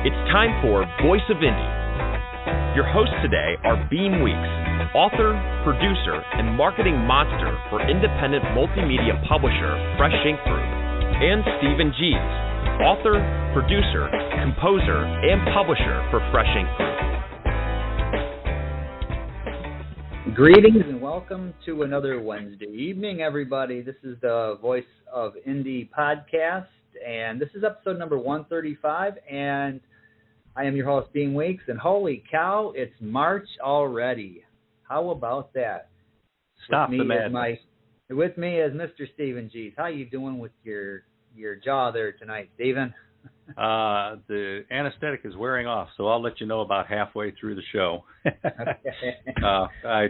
It's time for Voice of Indie. Your hosts today are Beem Weeks, author, producer, and marketing monster for independent multimedia publisher Fresh Ink Group, and Stephen Gies, author, producer, composer, and publisher for Fresh Ink Group. Greetings and welcome to another Wednesday evening, everybody. This is the Voice of Indie podcast, and this is episode number 135, and I am your host, Beem Weeks, and holy cow, it's March already. How about that? Stop the madness. With me is Mr. Stephen Gies. How you doing with your jaw there tonight, Stephen? The anesthetic is wearing off, so I'll let you know about halfway through the show. I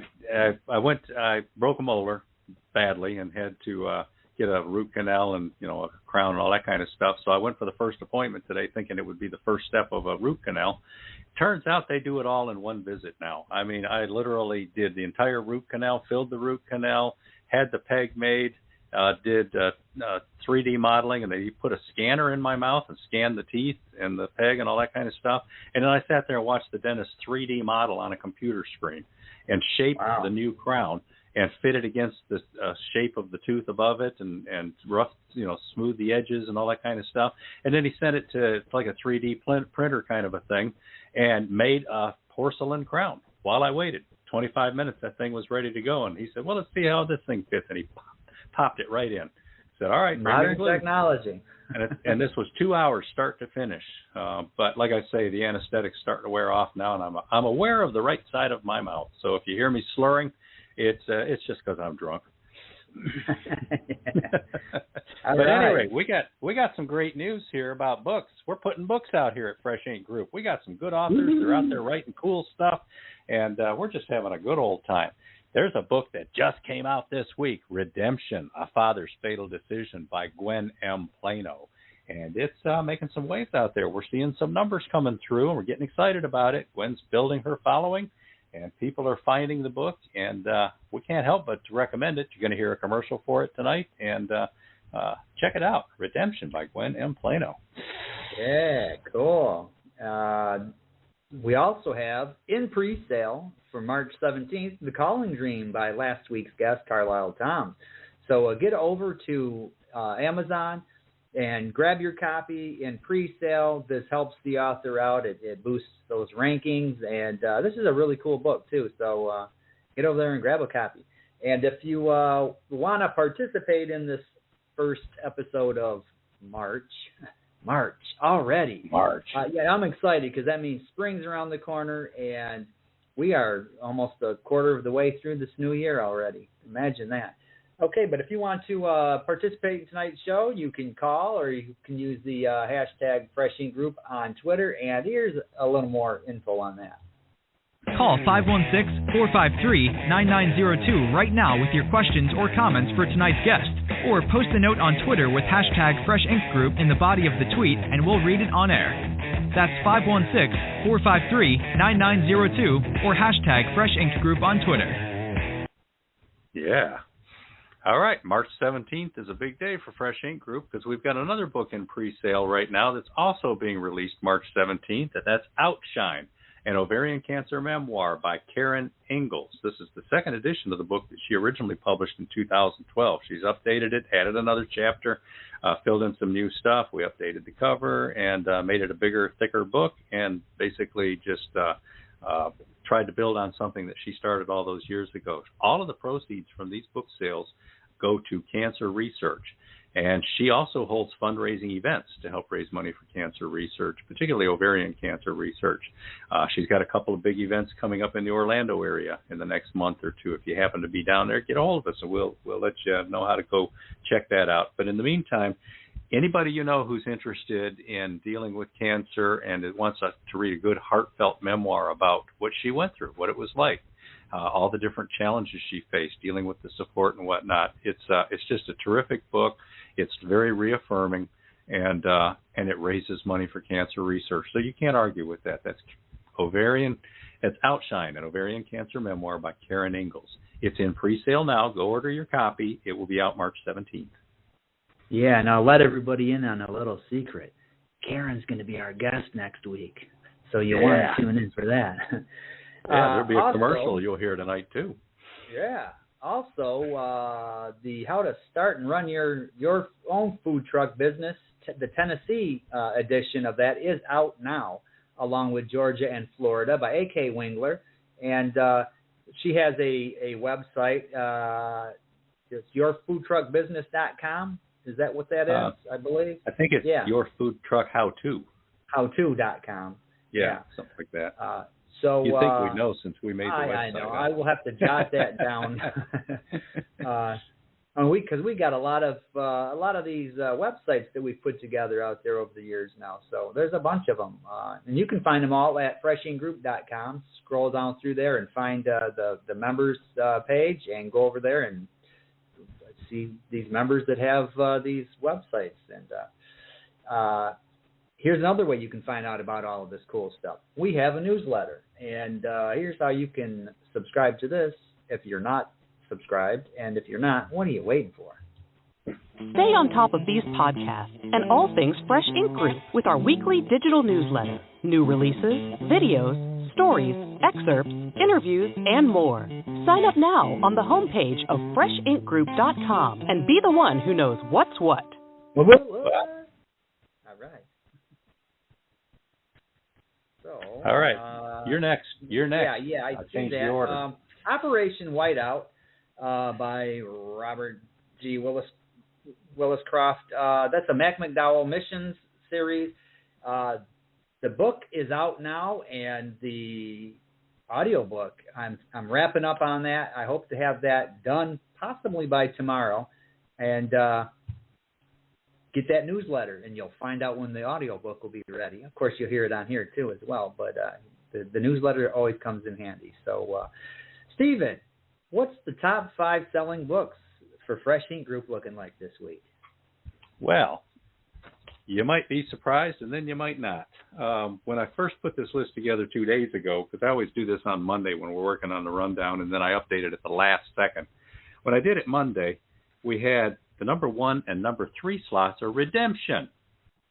broke a molar badly and had to get a root canal and a crown and all that kind of stuff. So I went for the first appointment today, thinking it would be the first step of a root canal. Turns out they do it all in one visit now. I mean, I literally did the entire root canal, filled the root canal, had the peg made. Did 3D modeling, and they put a scanner in my mouth and scanned the teeth and the peg and all that kind of stuff. And then I sat there and watched the dentist 3D model on a computer screen and shape the new crown and fit it against the shape of the tooth above it and rough, smooth the edges and all that kind of stuff. And then he sent it to like a 3D printer kind of a thing and made a porcelain crown while I waited. 25 minutes, that thing was ready to go. And he said, well, let's see how this thing fits. And he popped it right in. Said, all right, modern technology. and this was 2 hours start to finish. But like I say, the anesthetic's starting to wear off now, and I'm aware of the right side of my mouth. So if you hear me slurring, it's just because I'm drunk. But anyway, we got some great news here about books. We're putting books out here at Fresh Ink Group. We got some good authors. They're out there writing cool stuff, and we're just having a good old time. There's a book that just came out this week, Redemption, A Father's Fatal Decision by Gwen M. Plano. And it's making some waves out there. We're seeing some numbers coming through, and we're getting excited about it. Gwen's building her following, and people are finding the book, and we can't help but to recommend it. You're going to hear a commercial for it tonight, and check it out, Redemption by Gwen M. Plano. Yeah, cool. We also have in pre-sale for March 17th, The Calling Dream by last week's guest, Carlisle Thoms. So get over to Amazon and grab your copy in pre-sale. This helps the author out. It boosts those rankings. And this is a really cool book, too. So get over there and grab a copy. And if you want to participate in this first episode of March already. Yeah, I'm excited because that means spring's around the corner, and we are almost a quarter of the way through this new year already. Imagine that. Okay, but if you want to participate in tonight's show, you can call or you can use the hashtag Fresh Ink Group on Twitter, and here's a little more info on that. Call 516-453-9902 right now with your questions or comments for tonight's guest. Or post a note on Twitter with hashtag Fresh Ink Group in the body of the tweet, and we'll read it on air. That's 516-453-9902 or hashtag Fresh Ink Group on Twitter. Yeah. All right. March 17th is a big day for Fresh Ink Group because we've got another book in pre-sale right now that's also being released March 17th, and that's Outshine, an ovarian cancer memoir by Karen Ingalls. This is the second edition of the book that she originally published in 2012. She's updated it, added another chapter, filled in some new stuff. We updated the cover and made it a bigger, thicker book, and basically just tried to build on something that she started all those years ago. All of the proceeds from these book sales go to cancer research. And she also holds fundraising events to help raise money for cancer research, particularly ovarian cancer research. She's got a couple of big events coming up in the Orlando area in the next month or two. If you happen to be down there, get a hold of us, and we'll let you know how to go check that out. But in the meantime, anybody you know who's interested in dealing with cancer and wants us to read a good, heartfelt memoir about what she went through, what it was like, all the different challenges she faced, dealing with the support and whatnot, it's just a terrific book. It's very reaffirming, and it raises money for cancer research. So you can't argue with that. That's Outshine, an ovarian cancer memoir by Karen Ingalls. It's in pre-sale now. Go order your copy. It will be out March 17th. Yeah, and I'll let everybody in on a little secret. Karen's going to be our guest next week. So you'll want to tune in for that. Yeah, there'll be a commercial you'll hear tonight, too. Yeah. Also, the How to Start and Run Your Own Food Truck Business, the Tennessee edition of that is out now, along with Georgia and Florida by A.K. Wingler. And she has a website. It's yourfoodtruckbusiness.com. Is that what that is, I believe? I think it's Your Food Truck How-To. How-to.com. Yeah, something like that. So you'd think we'd know since we made the website. I know. I will have to jot that down. Because we got a lot of these websites that we've put together out there over the years now. So there's a bunch of them, and you can find them all at freshinkgroup.com. Scroll down through there and find the members page, and go over there and see these members that have these websites. And here's another way you can find out about all of this cool stuff. We have a newsletter, and here's how you can subscribe to this if you're not subscribed, and if you're not, what are you waiting for? Stay on top of these podcasts and all things Fresh Ink Group with our weekly digital newsletter. New releases, videos, stories, excerpts, interviews, and more. Sign up now on the homepage of freshinkgroup.com and be the one who knows what's what. All right. So, all right. You're next. Yeah, I changed that. The order. Operation Whiteout by Robert G. Williscroft. That's a Mac McDowell Missions series. The book is out now, and the audiobook, I'm wrapping up on that. I hope to have that done possibly by tomorrow, and get that newsletter, and you'll find out when the audiobook will be ready. Of course, you'll hear it on here too as well, but the newsletter always comes in handy. So, Stephen, what's the top 5 selling books for Fresh Ink Group looking like this week? Well, you might be surprised, and then you might not. When I first put this list together 2 days ago, because I always do this on Monday when we're working on the rundown, and then I update it at the last second. When I did it Monday, we had the number 1 and number 3 slots are Redemption,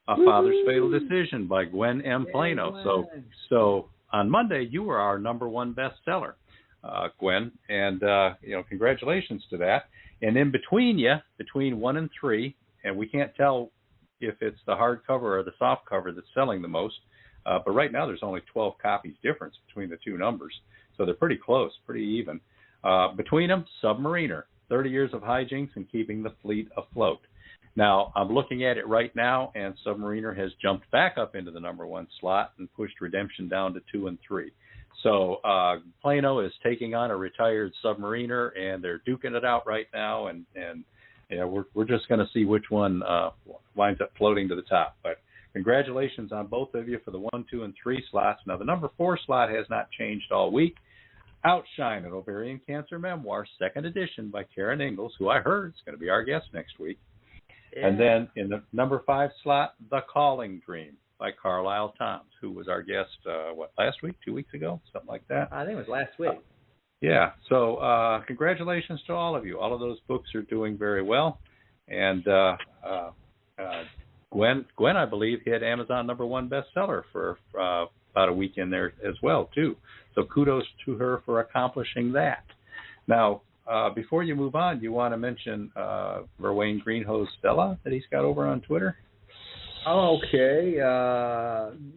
A Father's Fatal Decision by Gwen M. Plano. So on Monday, you were our number 1 bestseller, Gwen, and congratulations to that. And in between 1 and 3, and we can't tell if it's the hardcover or the soft cover that's selling the most, but right now there's only 12 copies difference between the 2 numbers, so they're pretty close, pretty even. Between them, Submariner, 30 Years of Hijinks and Keeping the Fleet Afloat. Now, I'm looking at it right now, and Submariner has jumped back up into the number 1 slot and pushed Redemption down to 2 and 3. So Plano is taking on a retired Submariner, and they're duking it out right now, and we're just going to see which one winds up floating to the top. But congratulations on both of you for the 1, 2, and 3 slots. Now, the number 4 slot has not changed all week. Outshine, an ovarian cancer memoir, 2nd edition by Karen Ingalls, who I heard is going to be our guest next week. Yeah. And then in the number 5 slot, The Calling Dream by Carlisle Toms, who was our guest, last week, 2 weeks ago, something like that? I think it was last week. Yeah, so congratulations to all of you. All of those books are doing very well. And Gwen, I believe, hit Amazon number 1 bestseller for about a week in there as well, too. So kudos to her for accomplishing that. Now, before you move on, you want to mention Verwayne Greenhoe's Stella that he's got over on Twitter? Okay.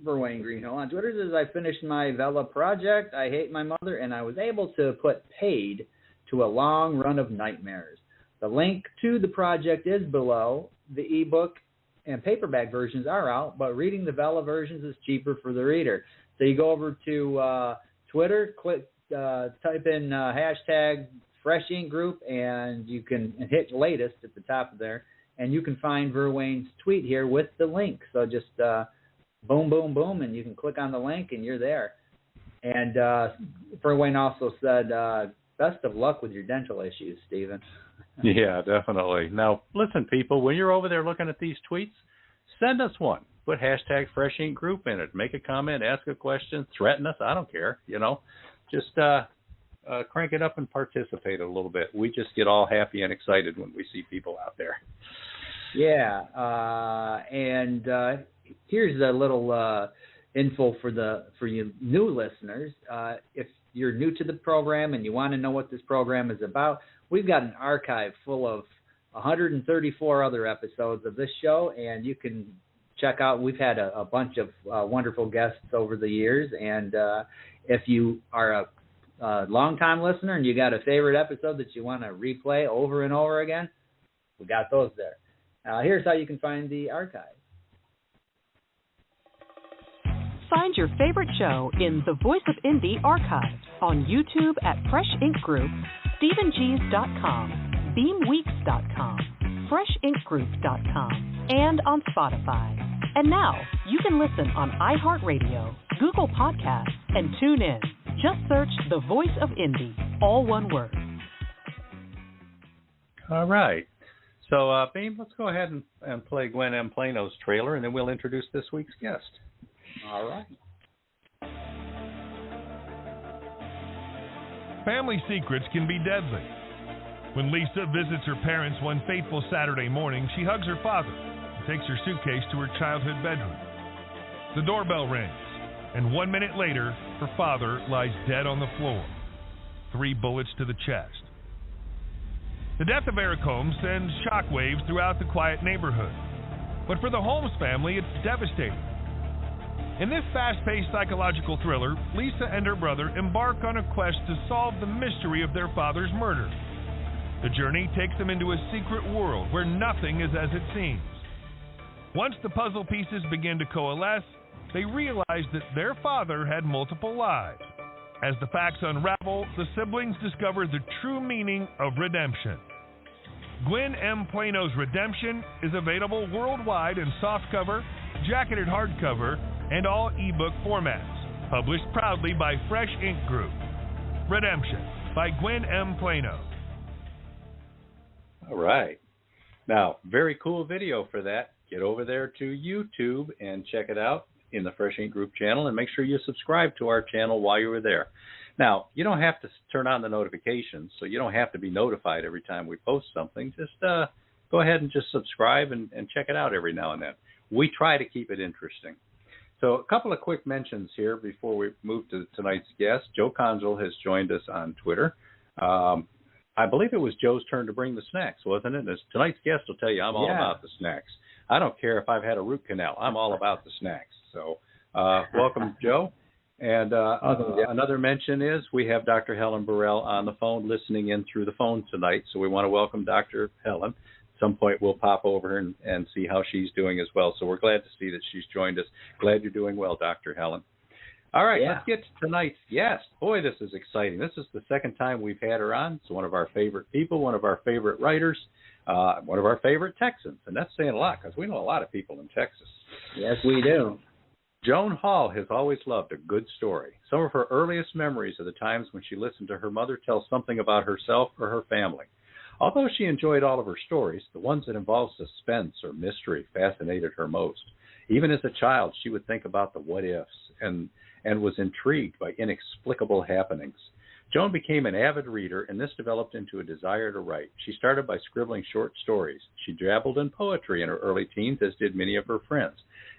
Verwayne Greenhoe on Twitter says, I finished my Vela project. I hate my mother, and I was able to put paid to a long run of nightmares. The link to the project is below. The ebook and paperback versions are out, but reading the Vela versions is cheaper for the reader. So you go over to Twitter, type in hashtag Fresh Ink Group, and you can hit latest at the top of there, and you can find Verwayne's tweet here with the link. So just boom, boom, boom, and you can click on the link, and you're there. And Verwayne also said, best of luck with your dental issues, Stephen. Yeah, definitely. Now, listen, people, when you're over there looking at these tweets, send us one. Put hashtag Fresh Ink Group in it. Make a comment, ask a question, threaten us. I don't care, Just crank it up and participate a little bit. We just get all happy and excited when we see people out there. Yeah, and here's a little info for you new listeners. If you're new to the program and you want to know what this program is about, we've got an archive full of 134 other episodes of this show, and you can check out. We've had a bunch of wonderful guests over the years, and if you are a long-time listener and you got a favorite episode that you want to replay over and over again, we got those there. Here's how you can find the archive. Find your favorite show in the Voice of Indie archive on YouTube at Fresh Ink Group, StephenGees.com, BeamWeeks.com, FreshInkGroup.com, and on Spotify. And now you can listen on iHeartRadio, Google Podcasts, and tune in. Just search The Voice of Indie, all one word. All right. So, Beam, let's go ahead and play Gwen M. Plano's trailer, and then we'll introduce this week's guest. All right. Family secrets can be deadly. When Lisa visits her parents one fateful Saturday morning, she hugs her father and takes her suitcase to her childhood bedroom. The doorbell rings, and 1 minute later, her father lies dead on the floor, 3 bullets to the chest. The death of Eric Holmes sends shockwaves throughout the quiet neighborhood. But for the Holmes family, it's devastating. In this fast-paced psychological thriller, Lisa and her brother embark on a quest to solve the mystery of their father's murder. The journey takes them into a secret world where nothing is as it seems. Once the puzzle pieces begin to coalesce, they realize that their father had multiple lives. As the facts unravel, the siblings discover the true meaning of redemption. Gwen M. Plano's Redemption is available worldwide in softcover, jacketed hardcover, and all ebook formats. Published proudly by Fresh Ink Group. Redemption by Gwen M. Plano. All right. Now, very cool video for that. Get over there to YouTube and check it out in the Fresh Ink Group channel, and make sure you subscribe to our channel while you were there. Now, you don't have to turn on the notifications, so you don't have to be notified every time we post something. Just go ahead and just subscribe and check it out every now and then. We try to keep it interesting. So a couple of quick mentions here before we move to tonight's guest. Joe Conjal has joined us on Twitter. I believe it was Joe's turn to bring the snacks, wasn't it? As tonight's guest will tell you, I'm all about the snacks. I don't care if I've had a root canal. I'm all about the snacks. So welcome, Joe. And another mention is we have Dr. Helen Burrell on the phone listening in through the phone tonight. So we want to welcome Dr. Helen. At some point we'll pop over and see how she's doing as well. So we're glad to see that she's joined us. Glad you're doing well, Dr. Helen. All right, let's get to tonight's guest. Boy, this is exciting. This is the second time we've had her on. It's one of our favorite people, one of our favorite writers, one of our favorite Texans. And that's saying a lot because we know a lot of people in Texas. Yes, we do. Joan Hall has always loved a good story. Some of her earliest memories are the times when she listened to her mother tell something about herself or her family. Although she enjoyed all of her stories, the ones that involved suspense or mystery fascinated her most. Even as a child, she would think about the what-ifs and was intrigued by inexplicable happenings. Joan became an avid reader, and this developed into a desire to write. She started by scribbling short stories. She dabbled in poetry in her early teens, as did many of her friends.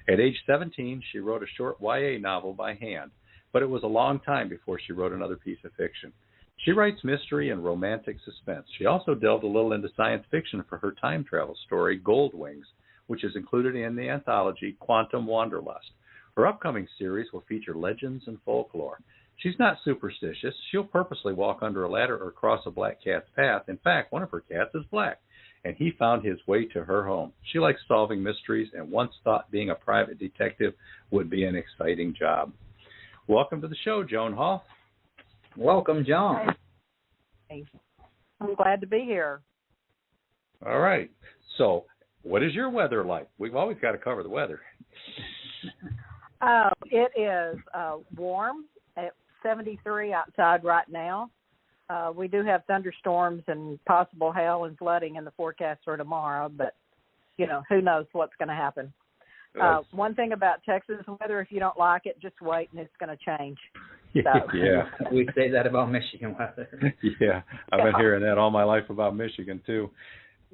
At age 17, she wrote a short YA novel by hand, but it was a long time before she wrote another piece of fiction. She writes mystery and romantic suspense. She also delved a little into science fiction for her time travel story, Gold Wings, which is included in the anthology Quantum Wanderlust. Her upcoming series will feature legends and folklore. She's not superstitious. She'll purposely walk under a ladder or cross a black cat's path. In fact, one of her cats is black, and he found his way to her home. She likes solving mysteries and once thought being a private detective would be an exciting job. Welcome to the show, Joan Hall. Welcome, Joan. I'm glad to be here. All right. So, what is your weather like? We've always got to cover the weather. It is warm at 73 outside right now. We do have thunderstorms and possible hail and flooding in the forecast for tomorrow, but, who knows what's going to happen. One thing about Texas weather, if you don't like it, just wait and it's going to change. So. Yeah. We say that about Michigan weather. Yeah, I've been hearing that all my life about Michigan, too.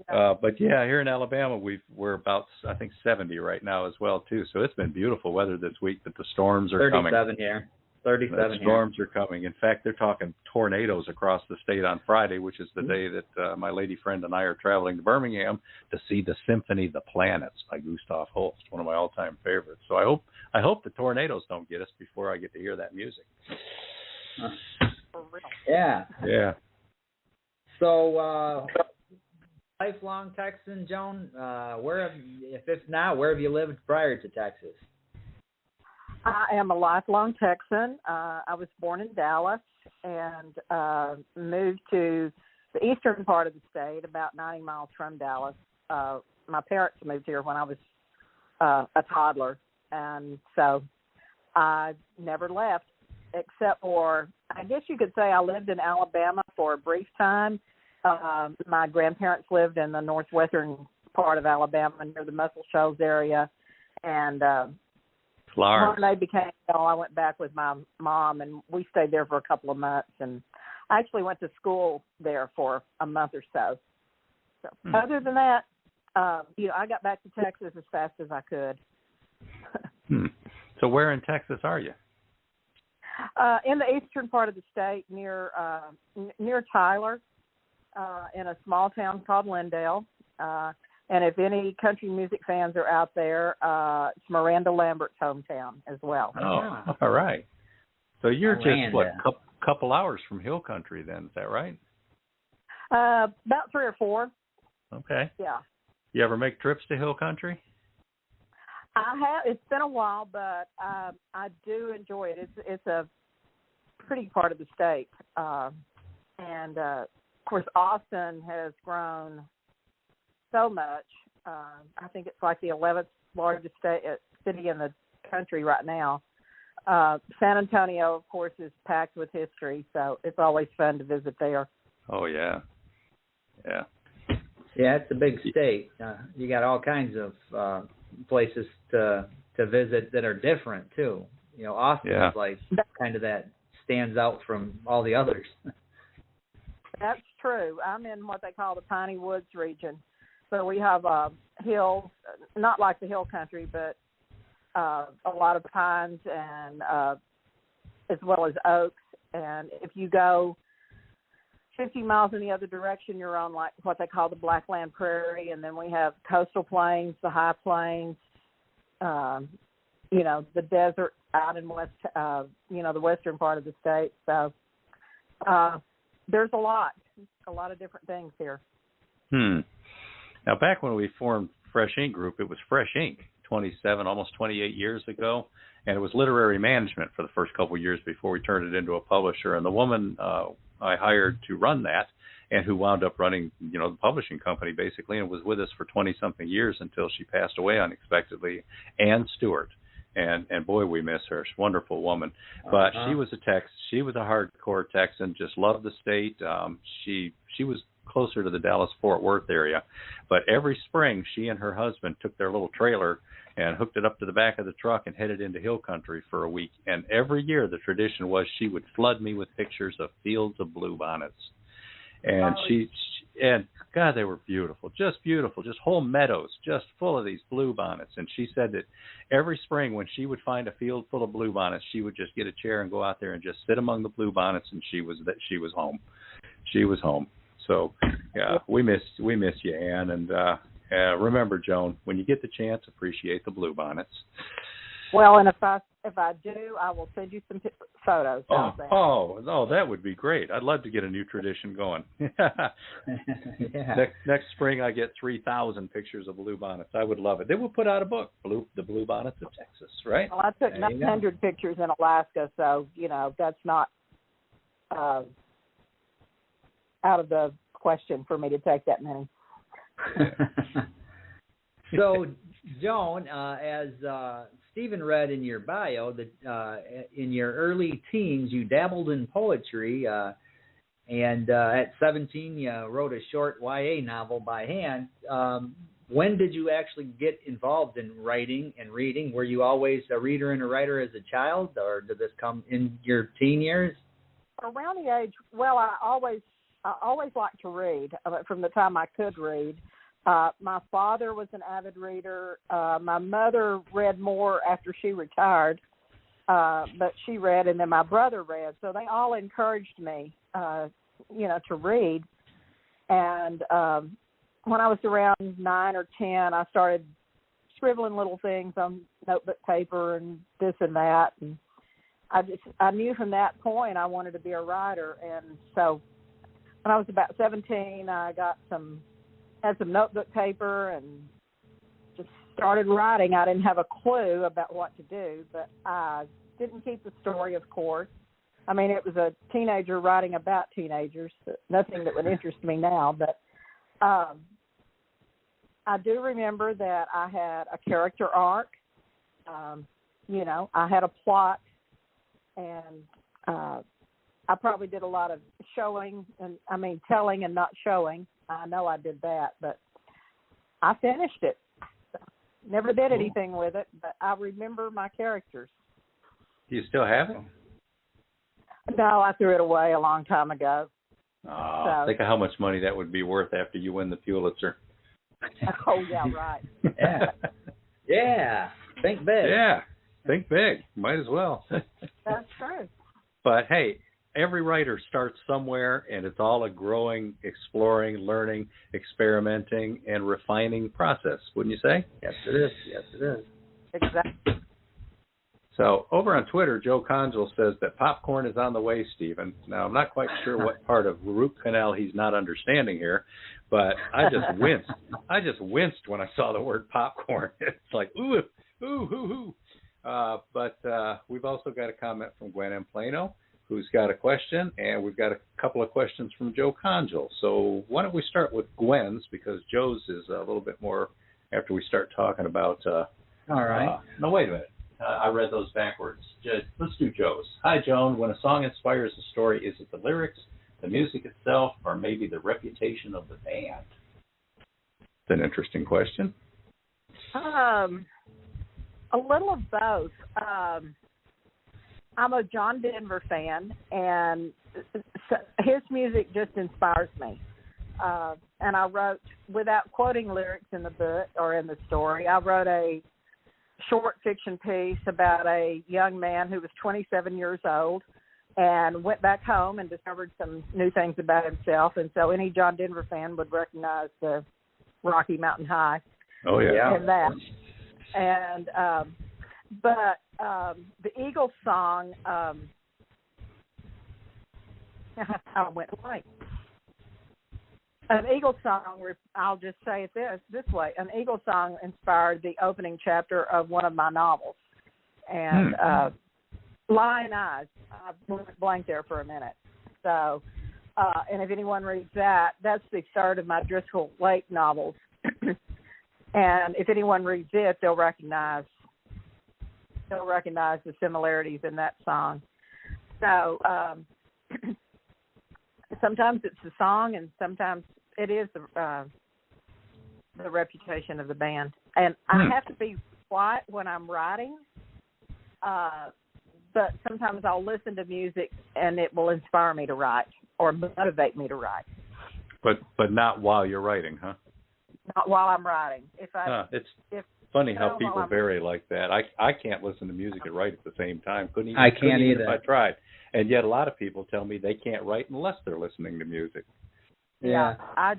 But yeah, here in Alabama, we're about, I think, 70 right now as well too. So it's been beautiful weather this week. But the storms are 37 coming. here. 37 The storms are coming. In fact, they're talking tornadoes across the state on Friday, which is the day that my lady friend and I are traveling to Birmingham to see the Symphony of the Planets by Gustav Holst, one of my all-time favorites. So I hope the tornadoes don't get us before I get to hear that music. Yeah. Yeah. So, lifelong Texan, Joan. Where have you lived prior to Texas? I am a lifelong Texan. I was born in Dallas and moved to the eastern part of the state, about 90 miles from Dallas. My parents moved here when I was a toddler, and so I never left, except for, I guess you could say I lived in Alabama for a brief time. My grandparents lived in the northwestern part of Alabama near the Muscle Shoals area, and when they became ill, I went back with my mom, and we stayed there for a couple of months, and I actually went to school there for a month or so. Other than that, I got back to Texas as fast as I could. So where in Texas are you? In the eastern part of the state, near Tyler, in a small town called Lindale. And if any country music fans are out there, it's Miranda Lambert's hometown as well. Oh, all right. So you're just, couple hours from Hill Country then, is that right? About 3 or 4. Okay. Yeah. You ever make trips to Hill Country? I have. It's been a while, but I do enjoy it. It's a pretty part of the state. And, of course, Austin has grown so much. I think it's like the 11th largest city in the country right now. San Antonio, of course, is packed with history, so it's always fun to visit there. Oh, yeah. Yeah. Yeah, it's a big state. You got all kinds of places to visit that are different, too. Austin is like kind of that stands out from all the others. That's true. I'm in what they call the Piney Woods region. So we have hills, not like the Hill Country, but a lot of pines and as well as oaks. And if you go 50 miles in the other direction, you're on like what they call the Blackland Prairie. And then we have coastal plains, the high plains, the desert out in the western part of the state. So there's a lot of different things here. Now, back when we formed Fresh Ink Group, it was Fresh Ink 27, almost 28 years ago, and it was literary management for the first couple of years before we turned it into a publisher. And the woman I hired to run that, and who wound up running, the publishing company basically, and was with us for 20-something years until she passed away unexpectedly, Ann Stewart. And boy, we miss her. She's a wonderful woman. But she was she was a hardcore Texan, just loved the state. She was closer to the Dallas-Fort Worth area. But every spring, she and her husband took their little trailer and hooked it up to the back of the truck and headed into Hill Country for a week. And every year, the tradition was she would flood me with pictures of fields of bluebonnets. And and God, they were beautiful, just whole meadows, just full of these bluebonnets. And she said that every spring when she would find a field full of bluebonnets, she would just get a chair and go out there and just sit among the bluebonnets, and she was home. She was home. So, yeah, we miss you, Ann. And remember, Joan, when you get the chance, appreciate the bluebonnets. Well, and if I do, I will send you some photos. Oh, that would be great. I'd love to get a new tradition going. Next spring, I get 3,000 pictures of bluebonnets. I would love it. They will put out a book, The Bluebonnets of Texas, right? Well, I took 900 pictures in Alaska, so, that's not out of the question for me to take that many. So, Joan, as Stephen read in your bio, that in your early teens you dabbled in poetry, and at 17 you wrote a short YA novel by hand. When did you actually get involved in writing and reading? Were you always a reader and a writer as a child, or did this come in your teen years? Around the age, well, I always always liked to read from the time I could read. My father was an avid reader. My mother read more after she retired, but she read, and then my brother read. So they all encouraged me, to read. And when I was around 9 or 10, I started scribbling little things on notebook paper and this and that. And I knew from that point I wanted to be a writer. And so when I was about 17, I had some notebook paper and just started writing. I didn't have a clue about what to do, but I didn't keep the story, of course. I mean, it was a teenager writing about teenagers, nothing that would interest me now, but I do remember that I had a character arc. I had a plot, and I probably did a lot of telling and not showing. I know I did that, but I finished it. Never did anything with it, but I remember my characters. Do you still have it? No, I threw it away a long time ago. Oh, think of how much money that would be worth after you win the Pulitzer. Oh, yeah, right. Yeah. Think big. Yeah. Think big. Might as well. That's true. But, hey, every writer starts somewhere, and it's all a growing, exploring, learning, experimenting, and refining process, wouldn't you say? Yes, it is. Yes, it is. Exactly. So over on Twitter, Joe Conjal says that popcorn is on the way, Stephen. Now, I'm not quite sure what part of root canal he's not understanding here, but I just winced. I just winced when I saw the word popcorn. It's like, ooh, ooh, ooh, ooh. But we've also got a comment from Gwen M. Plano, who's got a question, and we've got a couple of questions from Joe Conjal. So why don't we start with Gwen's, because Joe's is a little bit more after we start talking about... All right. No, wait a minute. I read those backwards. Let's do Joe's. Hi, Joan. When a song inspires a story, is it the lyrics, the music itself, or maybe the reputation of the band? It's an interesting question. A little of both. I'm a John Denver fan, and his music just inspires me. And I wrote, without quoting lyrics in the book or in the story, I wrote a short fiction piece about a young man who was 27 years old and went back home and discovered some new things about himself. And so any John Denver fan would recognize the Rocky Mountain High. Oh, yeah. In that. And, the Eagles song, I went blank. An Eagles song, I'll just say it this way. An Eagles song inspired the opening chapter of one of my novels. And Lion Eyes, I went blank there for a minute. So, and if anyone reads that, that's the start of my Driscoll Lake novels. And if anyone reads it, they'll recognize the similarities in that song. So sometimes it's the song, and sometimes it is the reputation of the band. And I have to be quiet when I'm writing, but sometimes I'll listen to music and it will inspire me to write or motivate me to write. But not while you're writing, huh? Not while I'm writing. It's funny how people vary like that. I can't listen to music and write at the same time. Couldn't even either if I tried. And yet a lot of people tell me they can't write unless they're listening to music. Yeah. I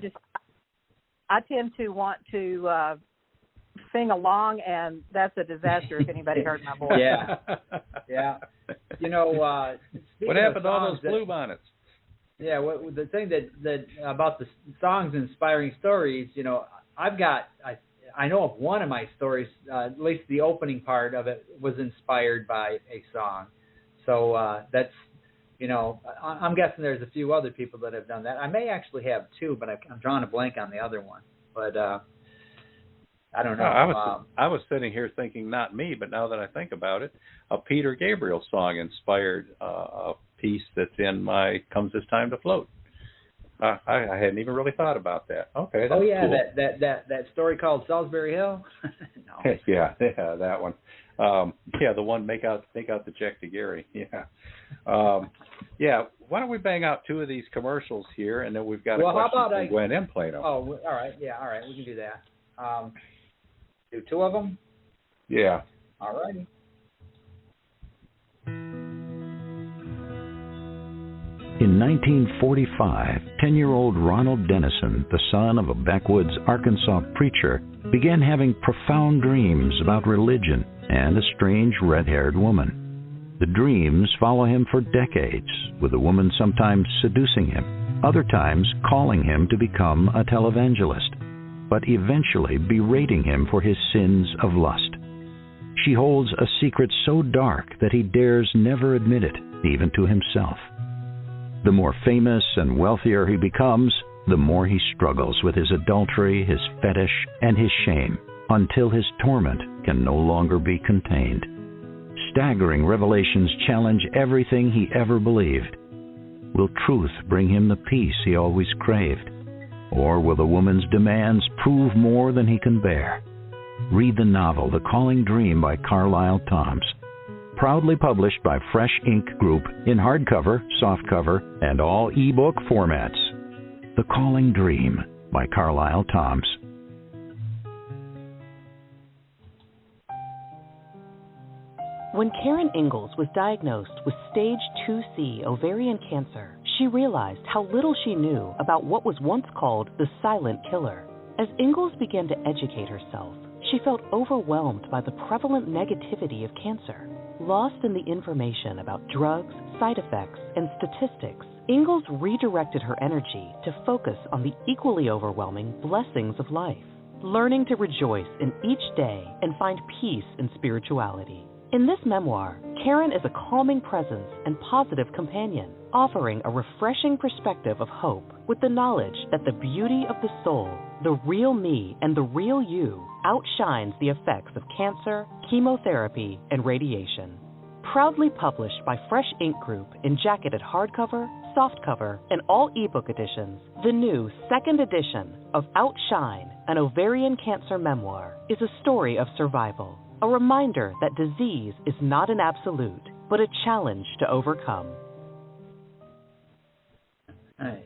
tend to want to sing along, and that's a disaster if anybody heard my voice. Yeah. You know, what happened to all those bluebonnets? Yeah, the thing that about the songs inspiring stories, you know, I know of one of my stories, at least the opening part of it was inspired by a song. So that's, you know, I'm guessing there's a few other people that have done that. I may actually have two, but I'm drawing a blank on the other one. But I don't know. I was sitting here thinking not me, but now that I think about it, a Peter Gabriel song inspired a piece that's in my Comes This Time to Float. I hadn't even really thought about that. Okay, that's cool. that story called Salisbury Hill. No. yeah, that one. The one make out the check to Gary. Yeah. Yeah, why don't we bang out 2 of these commercials here, and then we've got a Well, how question about from Gwen in Plano. Oh, all right. Yeah, all right. We can do that. Do 2 of them? Yeah. All righty. In 1945, 10-year-old Ronald Dennison, the son of a backwoods Arkansas preacher, began having profound dreams about religion and a strange red-haired woman. The dreams follow him for decades, with the woman sometimes seducing him, other times calling him to become a televangelist, but eventually berating him for his sins of lust. She holds a secret so dark that he dares never admit it, even to himself. The more famous and wealthier he becomes, the more he struggles with his adultery, his fetish, and his shame, until his torment can no longer be contained. Staggering revelations challenge everything he ever believed. Will truth bring him the peace he always craved? Or will the woman's demands prove more than he can bear? Read the novel The Calling Dream by Carlisle Thoms. Proudly published by Fresh Ink Group in hardcover, softcover, and all e-book formats. The Calling Dream by Carlisle Thoms. When Karen Ingalls was diagnosed with stage 2C ovarian cancer, she realized how little she knew about what was once called the silent killer. As Ingalls began to educate herself, she felt overwhelmed by the prevalent negativity of cancer. Lost in the information about drugs, side effects, and statistics, Ingalls redirected her energy to focus on the equally overwhelming blessings of life, learning to rejoice in each day and find peace in spirituality. In this memoir, Karen is a calming presence and positive companion, offering a refreshing perspective of hope with the knowledge that the beauty of the soul, the real me and the real you, outshines the effects of cancer, chemotherapy, and radiation. Proudly published by Fresh Ink Group in jacketed hardcover, softcover, and all ebook editions, the new second edition of Outshine, an ovarian cancer memoir, is a story of survival, a reminder that disease is not an absolute, but a challenge to overcome. Hey.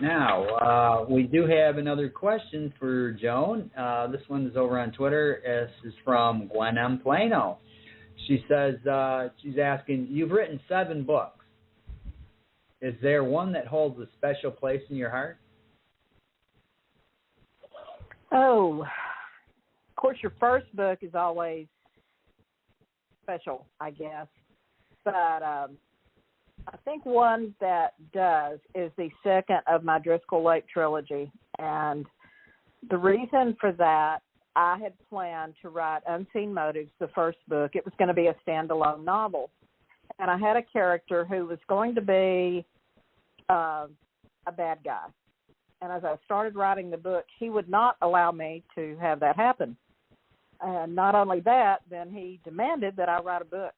Now, we do have another question for Joan. This one is over on Twitter. This is from Gwen M. Plano. She says, she's asking, you've written 7 books. Is there one that holds a special place in your heart? Oh, of course, your first book is always special, I guess. But I think one that does is the second of my Driscoll Lake trilogy. And the reason for that, I had planned to write Unseen Motives, the first book. It was going to be a standalone novel. And I had a character who was going to be a bad guy. And as I started writing the book, he would not allow me to have that happen. And not only that, then he demanded that I write a book,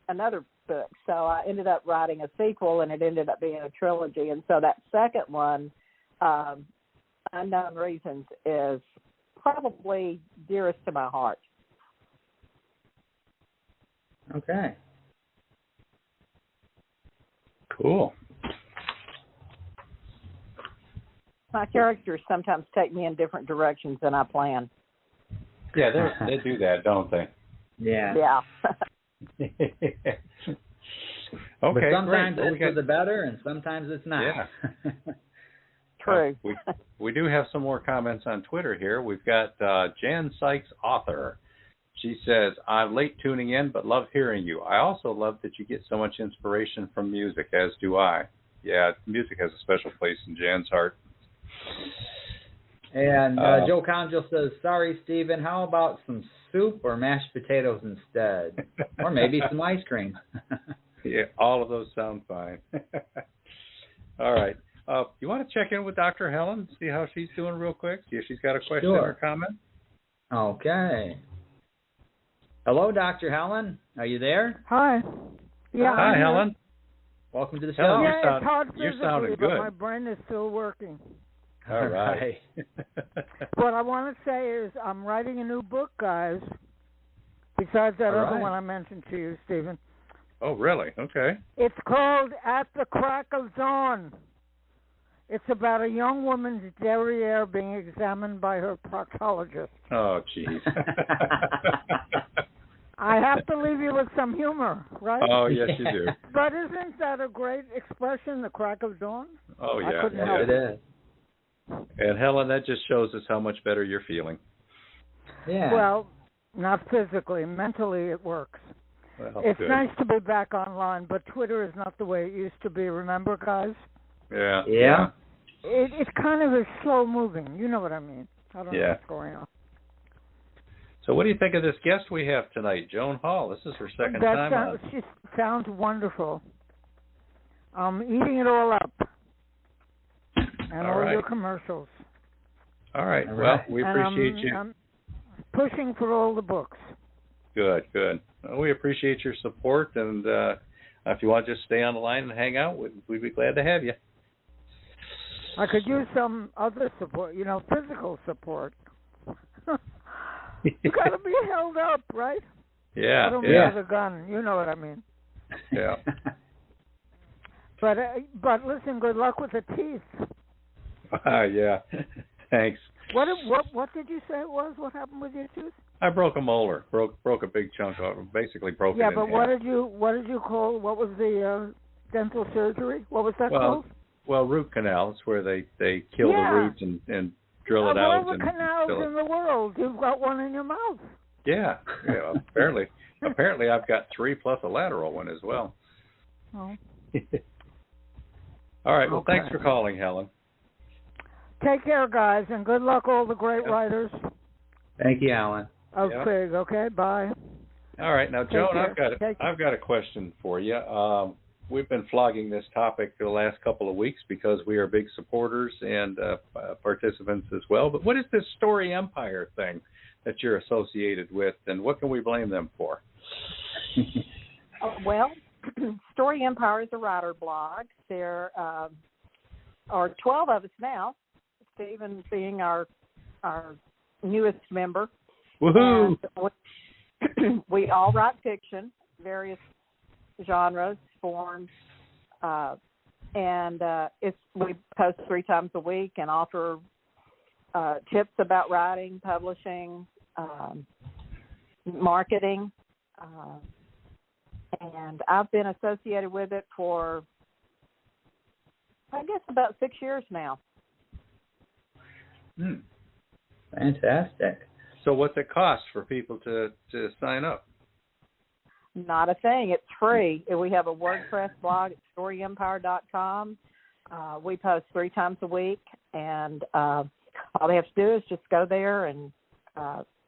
another book. So I ended up writing a sequel, and it ended up being a trilogy. And so that second one, Unknown Reasons, is probably dearest to my heart. Okay. Cool. My characters sometimes take me in different directions than I plan. Yeah, they do that, don't they? Yeah. Yeah. Okay, but sometimes great. it's for the better, and sometimes it's not. Yeah. True. We do have some more comments on Twitter here. We've got Jan Sykes, author. She says, I'm late tuning in, but love hearing you. I also love that you get so much inspiration from music, as do I. Yeah, music has a special place in Jan's heart. And Joe Conjil says, sorry, Stephen, how about some soup or mashed potatoes instead? Or maybe some ice cream. Yeah, all of those sound fine. All right. You want to check in with Dr. Helen, see how she's doing real quick? See if she's got a question or comment? Okay. Hello, Dr. Helen. Are you there? Hi. Yeah. Hi, Helen. Welcome to the show. Helen, Yeah, it's hard you're physically, sounding but good. my brain is still working. All right. What I want to say is I'm writing a new book, guys, besides that other one I mentioned to you, Stephen. Oh, really? Okay. It's called At the Crack of Dawn. It's about a young woman's derriere being examined by her proctologist. Oh, jeez. I have to leave you with some humor, right? Oh, yes, you do. But isn't that a great expression, the crack of dawn? Oh, yeah. I couldn't help help it. And, Helen, that just shows us how much better you're feeling. Yeah. Well, not physically. Mentally, it works. Well, It's good. nice to be back online, but Twitter is not the way it used to be. Remember, guys? Yeah. Yeah. It kind of is slow moving. You know what I mean? I don't know what's going on. So what do you think of this guest we have tonight, Joan Hall? This is her second time on. She sounds wonderful. I'm eating it all up. And all your commercials. All right. Well, we appreciate you. I'm pushing for all the books. Good, good. Well, we appreciate your support, and if you want to just stay on the line and hang out, we'd be glad to have you. I could use some other support, physical support. You got to be held up, right? Yeah, I don't mean with a gun. You know what I mean. Yeah. But listen, good luck with the teeth. Yeah. Thanks. What did you say it was? What happened with your tooth? I broke a molar. Broke a big chunk off. Basically broke it in half. Yeah, but what did you call? What was the dental surgery? What was that called? Well, root canal. It's where they kill the roots and drill it out. Of all the canals in the world, you've got one in your mouth. Yeah. Apparently I've got 3 plus a lateral one as well. Oh. All right. Well, thanks for calling, Helen. Take care, guys, and good luck, all the great writers. Thank you, Alan. Okay. Okay. Bye. All right. Now, Joan, I've got a question for you. We've been flogging this topic for the last couple of weeks because we are big supporters and participants as well. But what is this Story Empire thing that you're associated with, and what can we blame them for? Well, Story Empire is a writer blog. There are 12 of us now, Stephen being our newest member. Woohoo! And we all write fiction, various genres, forms, and we post 3 times a week and offer tips about writing, publishing, marketing, and I've been associated with it for, I guess, about 6 years now. Fantastic. So what's it cost for people to sign up? Not a thing. It's free. We have a WordPress blog at storyempire.com. We post 3 times a week, and all they have to do is just go there, and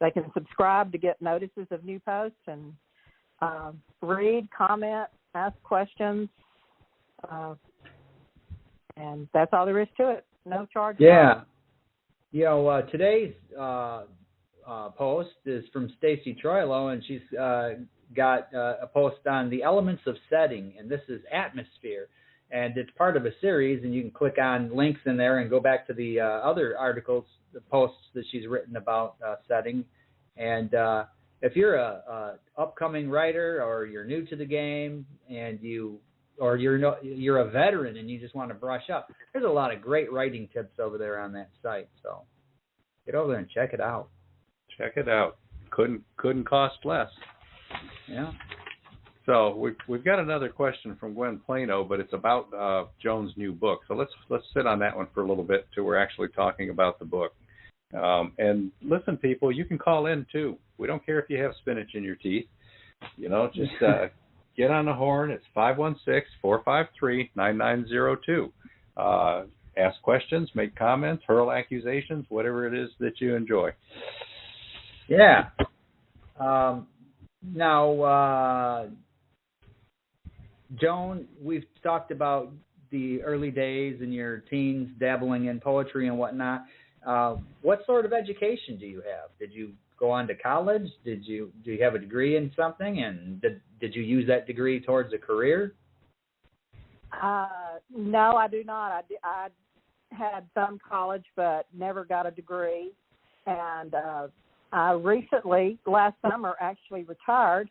they can subscribe to get notices of new posts and read, comment, ask questions, and that's all there is to it. No charge. Yeah. Today's post is from Stacy Troilo, and she's got a post on the elements of setting, and this is atmosphere. And it's part of a series, and you can click on links in there and go back to the other articles, the posts that she's written about setting. And if you're a upcoming writer, or you're new to the game, and you're a veteran and you just want to brush up, there's a lot of great writing tips over there on that site. So get over there and check it out. Check it out. Couldn't cost less. Yeah. So we've got another question from Gwen Plano, but it's about Joan's new book. So let's sit on that one for a little bit till we're actually talking about the book. And listen, people, you can call in too. We don't care if you have spinach in your teeth. Just get on the horn. It's 516-453-9902. Ask questions, make comments, hurl accusations, whatever it is that you enjoy. Yeah. Now, Joan, we've talked about the early days and your teens dabbling in poetry and whatnot. What sort of education do you have? Did you go on to college? Do you have a degree in something? And did you use that degree towards a career? No, I do not. I had some college, but never got a degree. And I recently, last summer, actually retired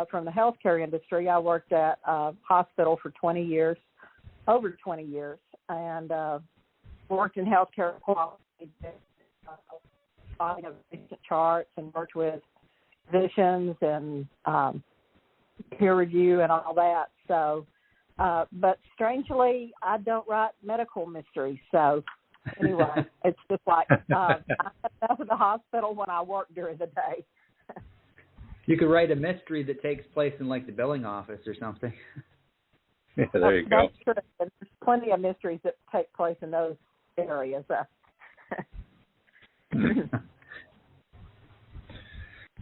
from the healthcare industry. I worked at a hospital for over 20 years, and worked in healthcare quality, following patient charts, and worked with physicians and peer review and all that. So, but strangely, I don't write medical mysteries. So, anyway, it's just like I have to the hospital when I work during the day. You could write a mystery that takes place in like the billing office or something. Yeah, there you go. That's true. There's plenty of mysteries that take place in those areas.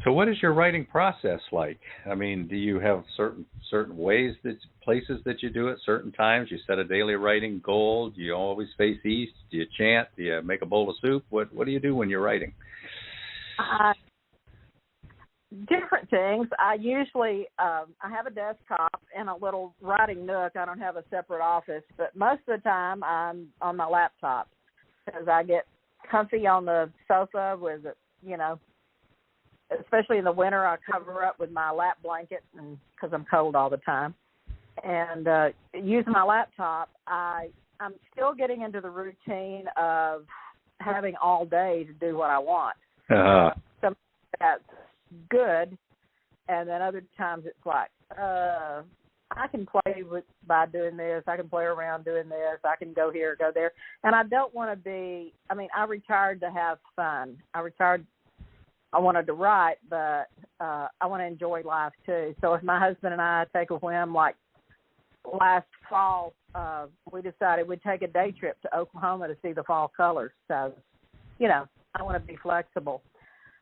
So what is your writing process like? I mean, do you have certain ways, places that you do it, certain times? You set a daily writing goal? Do you always face east? Do you chant? Do you make a bowl of soup? What do you do when you're writing? Different things. I usually I have a desktop and a little writing nook. I don't have a separate office, but most of the time I'm on my laptop because I get comfy on the sofa with, especially in the winter, I cover up with my lap blanket because I'm cold all the time. And using my laptop, I'm still getting into the routine of having all day to do what I want. Some that's good, and then other times it's like, I can play by doing this. I can play around doing this. I can go here, go there. And I don't want to be, I retired to have fun. I wanted to write, but I want to enjoy life too. So if my husband and I take a whim, like last fall, we decided we'd take a day trip to Oklahoma to see the fall colors. So, I want to be flexible.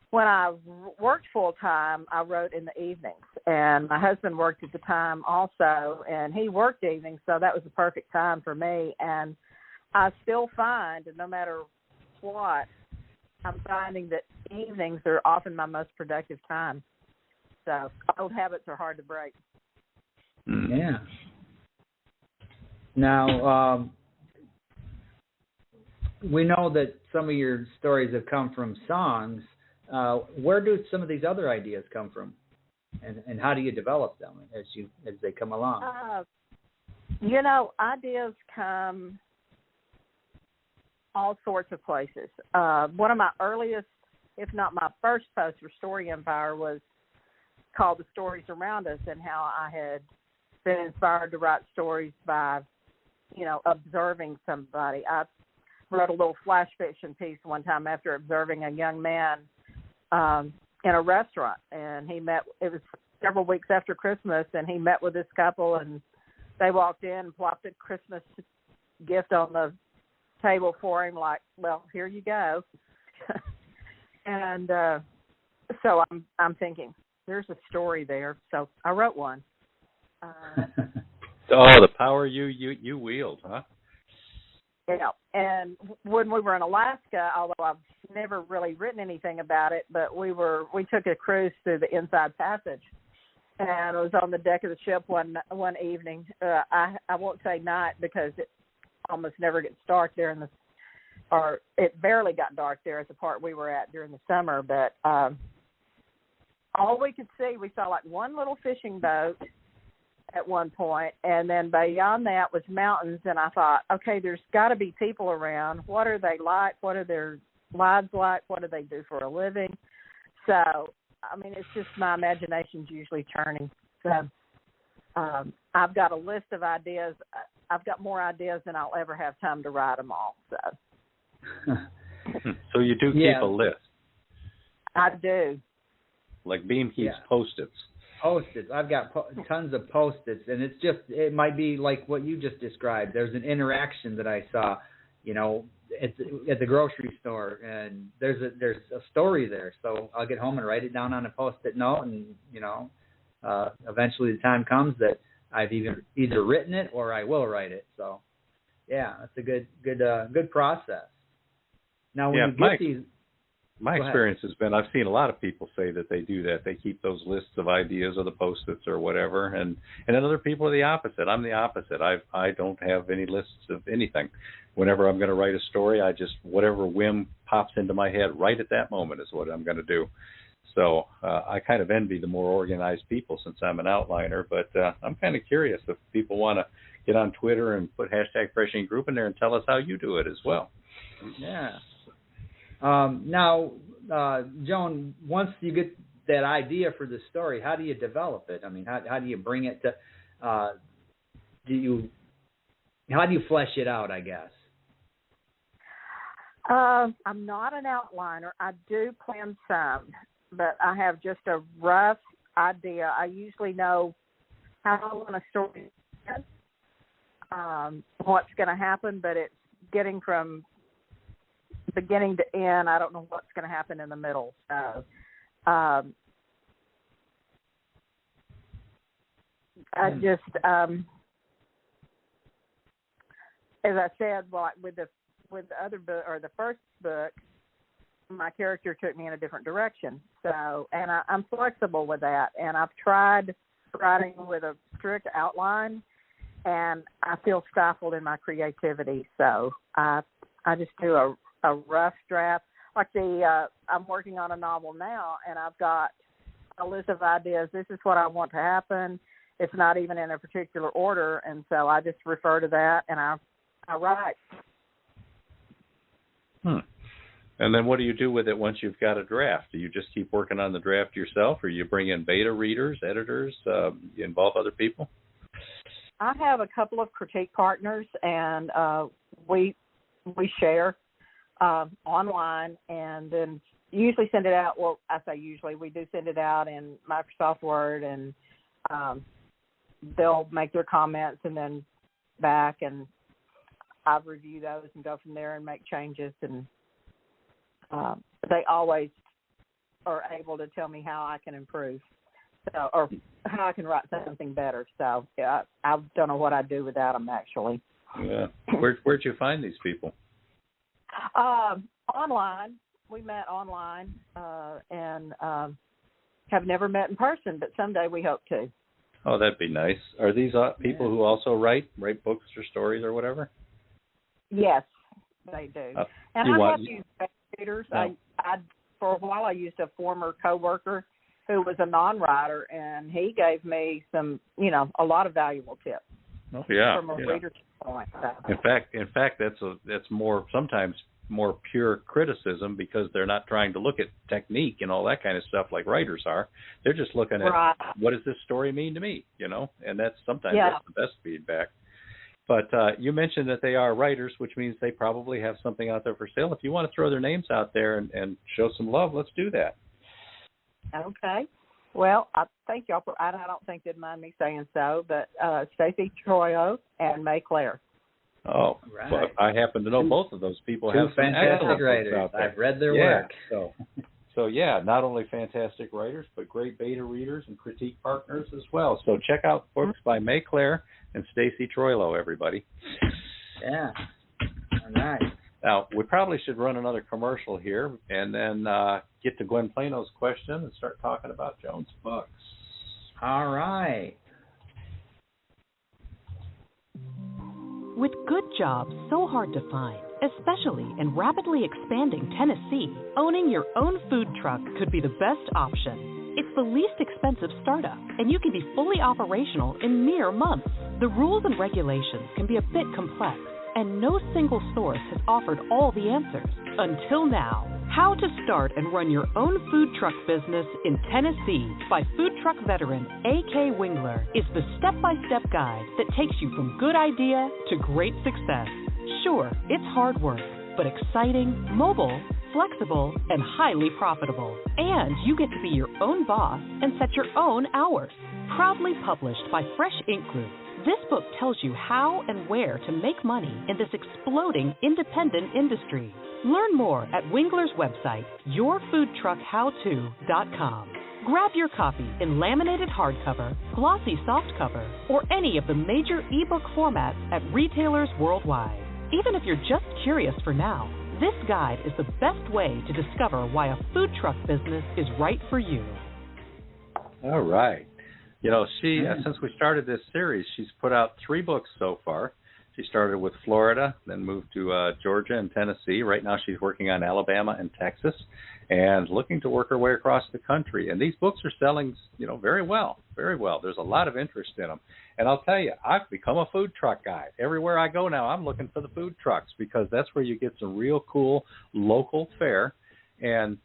When I worked full-time, I wrote in the evenings, and my husband worked at the time also, and he worked evenings, so that was the perfect time for me. And I still find, no matter what, I'm finding that evenings are often my most productive time. So old habits are hard to break. Yeah. Now, we know that some of your stories have come from songs. Where do some of these other ideas come from, and how do you develop them as they come along? Ideas come all sorts of places. One of my earliest, if not my first post for Story Empire was called The Stories Around Us, and how I had been inspired to write stories by, observing somebody. I wrote a little flash fiction piece one time after observing a young man in a restaurant, and it was several weeks after Christmas, and he met with this couple, and they walked in and plopped a Christmas gift on the table for him, like, well, here you go. And so I'm thinking, there's a story there, so I wrote one. The power you wield, huh? Yeah, and when we were in Alaska, although I've never really written anything about it, but we took a cruise through the Inside Passage, and I was on the deck of the ship one evening. I won't say night because it almost never gets dark there or it barely got dark there at the part we were at during the summer. But all we could see, we saw like one little fishing boat at one point, and then beyond that was mountains, and I thought, okay, there's got to be people around. What are they like? What are their lives like? What do they do for a living? So, it's just my imagination's usually churning. So I've got a list of ideas. I've got more ideas than I'll ever have time to write them all. So you do keep a list? I do. Like Beem keeps Post-its. Post-its. I've got tons of Post-its, and it might be like what you just described. There's an interaction that I saw, at the grocery store, and there's a story there. So I'll get home and write it down on a Post-it note, and eventually the time comes that I've either written it or I will write it. So yeah, that's a good process. Now when you get these. My experience has been, I've seen a lot of people say that they do that. They keep those lists of ideas or the Post-its or whatever, and then other people are the opposite. I'm the opposite. I don't have any lists of anything. Whenever I'm going to write a story, I just, whatever whim pops into my head right at that moment is what I'm going to do. So I kind of envy the more organized people since I'm an outliner, but I'm kind of curious if people want to get on Twitter and put hashtag Fresh Ink Group in there and tell us how you do it as well. Yeah. Now, Joan, once you get that idea for the story, how do you develop it? I mean, how do you bring it to? How do you flesh it out, I guess? I'm not an outliner. I do plan some, but I have just a rough idea. I usually know how I want a story to end, what's going to happen, but it's getting from beginning to end. I don't know what's going to happen in the middle. So, I just, as I said, well, with the other book or the first book, my character took me in a different direction. So, and I'm flexible with that. And I've tried writing with a strict outline, and I feel stifled in my creativity. So I just do a rough draft. Like I'm working on a novel now, and I've got a list of ideas. This is what I want to happen. It's not even in a particular order, and so I just refer to that, and I write. And then what do you do with it once you've got a draft? Do you just keep working on the draft yourself, or you bring in beta readers, editors, you involve other people? I have a couple of critique partners, and we share online, and then usually send it out. Well, I say usually. We do send it out in Microsoft Word, and they'll make their comments and then back, and I review those and go from there and make changes. And they always are able to tell me how I can improve, so, or how I can write something better. So yeah, I don't know what I'd do without them, actually. Yeah. Where'd you find these people? Online. We met online and have never met in person, but someday we hope to. Oh, that'd be nice. Are these people who also write books or stories or whatever? Yes, they do. And I have used readers. No. I for a while I used a former coworker who was a non-writer, and he gave me some, a lot of valuable tips. Oh, yeah. From a reader's point. So. In fact, that's sometimes more pure criticism, because they're not trying to look at technique and all that kind of stuff like writers are. They're just looking at what does this story mean to me, and that's sometimes that's the best feedback. But you mentioned that they are writers, which means they probably have something out there for sale. If you want to throw their names out there and show some love, let's do that. Okay. Well, I thank y'all for, I don't think they'd mind me saying so, but Stacey Troyo and May Claire. Oh, right. Well, I happen to know both of those people. Two have fantastic writers. I've read their work. So yeah, not only fantastic writers, but great beta readers and critique partners as well. So check out books by May Claire and Stacey Troilo, everybody. Yeah. All right. Now, we probably should run another commercial here and then get to Gwen Plano's question and start talking about Joan's books. All right. With good jobs so hard to find, especially in rapidly expanding Tennessee, owning your own food truck could be the best option. It's the least expensive startup, and you can be fully operational in mere months. The rules and regulations can be a bit complex, and no single source has offered all the answers. Until now. How to Start and Run Your Own Food Truck Business in Tennessee by food truck veteran A.K. Wingler is the step-by-step guide that takes you from good idea to great success. Sure, it's hard work, but exciting, mobile, flexible, and highly profitable. And you get to be your own boss and set your own hours. Proudly published by Fresh Ink Group, this book tells you how and where to make money in this exploding independent industry. Learn more at Wingler's website, yourfoodtruckhowto.com. Grab your copy in laminated hardcover, glossy softcover, or any of the major ebook formats at retailers worldwide. Even if you're just curious for now, this guide is the best way to discover why a food truck business is right for you. All right. She since we started this series, she's put out 3 books so far. She started with Florida, then moved to Georgia and Tennessee. Right now she's working on Alabama and Texas and looking to work her way across the country. And these books are selling, very well, very well. There's a lot of interest in them. And I'll tell you, I've become a food truck guy. Everywhere I go now, I'm looking for the food trucks because that's where you get some real cool local fare and,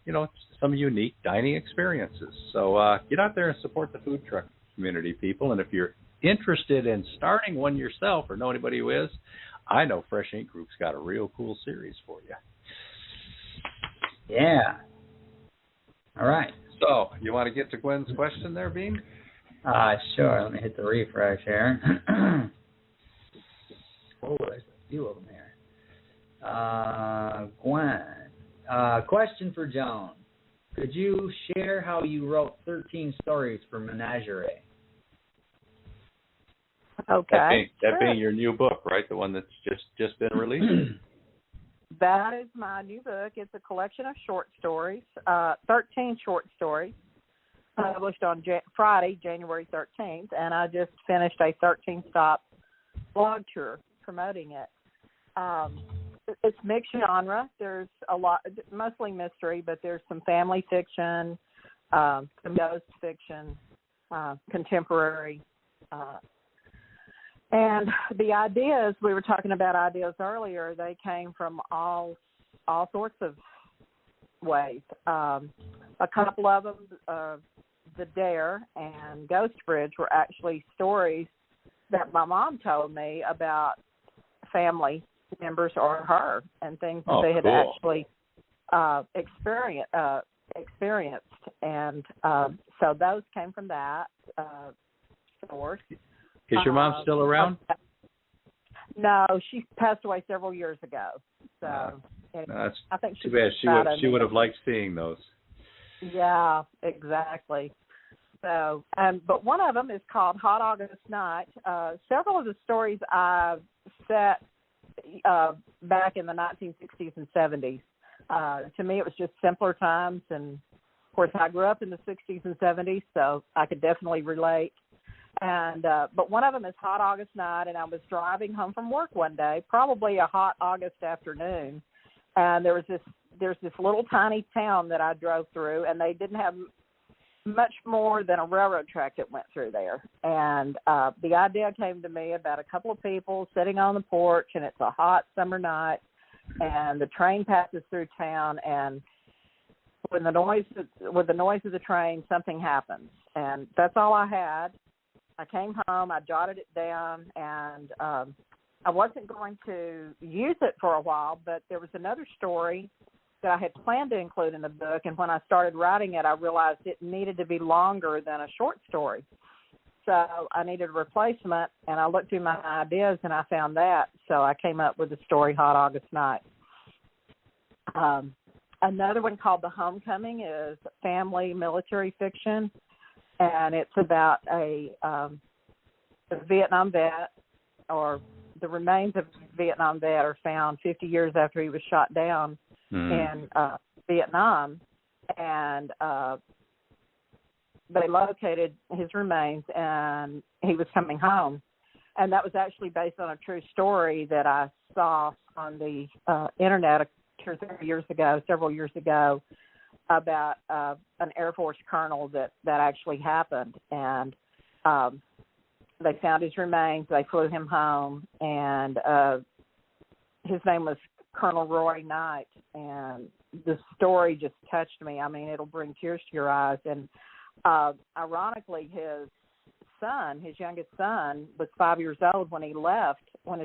some unique dining experiences. So get out there and support the food truck community, people. And if you're interested in starting one yourself or know anybody who is, I know Fresh Ink Group's got a real cool series for you. Yeah. All right. So, you want to get to Gwen's question there, Beem? Sure. Let me hit the refresh here. Oh, there's a few of them here. Gwen, question for Joan. Could you share how you wrote 13 stories for Menagerie? Okay. That being your new book, right? The one that's just been released? That is my new book. It's a collection of short stories, 13 short stories, published on Friday, January 13th, and I just finished a 13-stop blog tour promoting it. It's mixed genre. There's a lot, mostly mystery, but there's some family fiction, some ghost fiction, contemporary. And the ideas, we were talking about ideas earlier, they came from all sorts of ways. A couple of them, The Dare and Ghost Bridge, were actually stories that my mom told me about family members or her and things that they had actually experienced. And so those came from that source. Is your mom still around? No, she passed away several years ago. So that's I think too bad. She would have liked seeing those. Yeah, exactly. So, but one of them is called Hot August Night. Several of the stories I've set back in the 1960s and 70s. To me, it was just simpler times, and of course, I grew up in the 60s and 70s, so I could definitely relate. And but one of them is Hot August Night, and I was driving home from work one day, probably a hot August afternoon, and there's this little tiny town that I drove through, and they didn't have much more than a railroad track that went through there. And the idea came to me about a couple of people sitting on the porch, and it's a hot summer night, and the train passes through town, and with the noise of the train, something happens, and that's all I had. I came home, I jotted it down, and I wasn't going to use it for a while, but there was another story that I had planned to include in the book, and when I started writing it, I realized it needed to be longer than a short story. So I needed a replacement, and I looked through my ideas, and I found that, so I came up with the story Hot August Night. Another one called The Homecoming is family military fiction, and it's about a Vietnam vet, or the remains of a Vietnam vet are found 50 years after he was shot down in Vietnam, and they located his remains, and he was coming home. And that was actually based on a true story that I saw on the Internet several years ago, about an Air Force colonel that actually happened. And they found his remains, they flew him home, and his name was Colonel Roy Knight, and the story just touched me. I mean, it'll bring tears to your eyes. And ironically, his youngest son, was 5 years old when his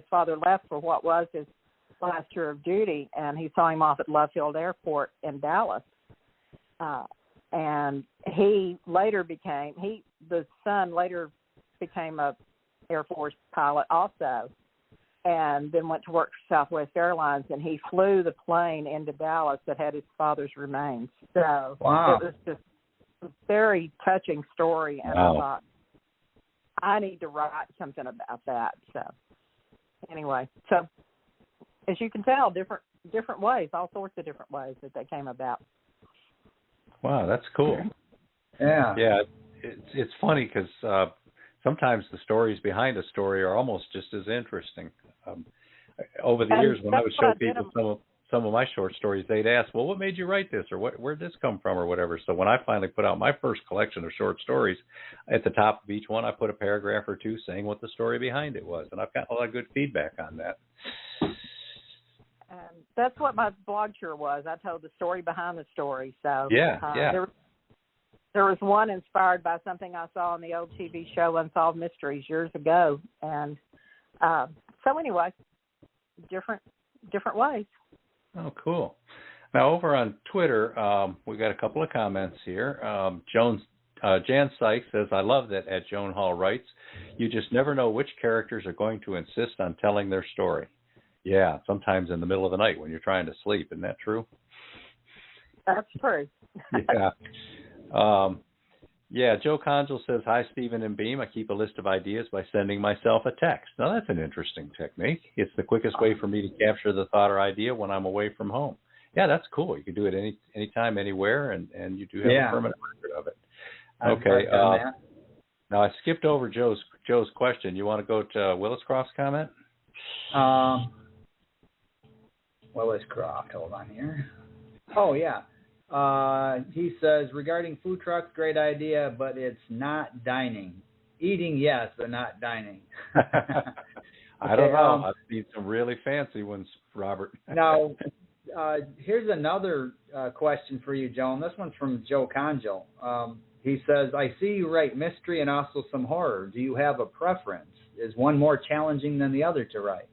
father left for what was his last year of duty, and he saw him off at Love Field Airport in Dallas. And the son later became a Air Force pilot also, and then went to work for Southwest Airlines, and he flew the plane into Dallas that had his father's remains. So wow. It was just a very touching story, and wow. I thought, I need to write something about that. So anyway, so as you can tell, different ways, all sorts of different ways that they came about. Wow, that's cool. Yeah. Yeah, it's funny because sometimes the stories behind a story are almost just as interesting. Over the years, when I would show people some of my short stories, they'd ask, well, what made you write this, or where'd this come from, or whatever. So when I finally put out my first collection of short stories, at the top of each one, I put a paragraph or two saying what the story behind it was, and I've gotten a lot of good feedback on that. That's what my blog sure was. I told the story behind the story. So yeah. There was one inspired by something I saw on the old TV show Unsolved Mysteries years ago, and so anyway, different ways. Oh, cool. Now, over on Twitter, we got a couple of comments here. Jan Sykes says, I love that at Joan Hall writes, you just never know which characters are going to insist on telling their story. Yeah, sometimes in the middle of the night when you're trying to sleep. Isn't that true? That's true. Yeah. Joe Conjal says, hi, Stephen and Beem. I keep a list of ideas by sending myself a text. Now, that's an interesting technique. It's the quickest way for me to capture the thought or idea when I'm away from home. Yeah, that's cool. You can do it anytime, anywhere, and you do have a permanent record of it. Okay. Now, I skipped over Joe's question. You want to go to Willis Croft's comment? Willis Croft, hold on here. Oh, yeah. He says, regarding food trucks, great idea, but it's not dining. Eating, yes, but not dining. I don't know. I've seen some really fancy ones, Robert. Now, here's another question for you, Joan. This one's from Joe Conjal. He says, I see you write mystery and also some horror. Do you have a preference? Is one more challenging than the other to write?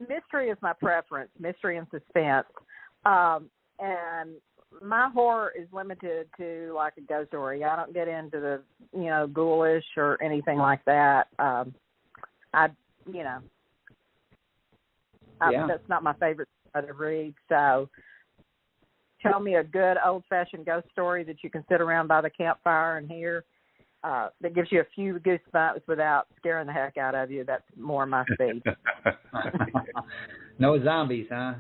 Mystery is my preference, mystery and suspense. And my horror is limited to like a ghost story. I don't get into the, ghoulish or anything like that. That's not my favorite to read. So tell me a good old-fashioned ghost story that you can sit around by the campfire and hear that gives you a few goosebumps without scaring the heck out of you. That's more my speed. No zombies, huh?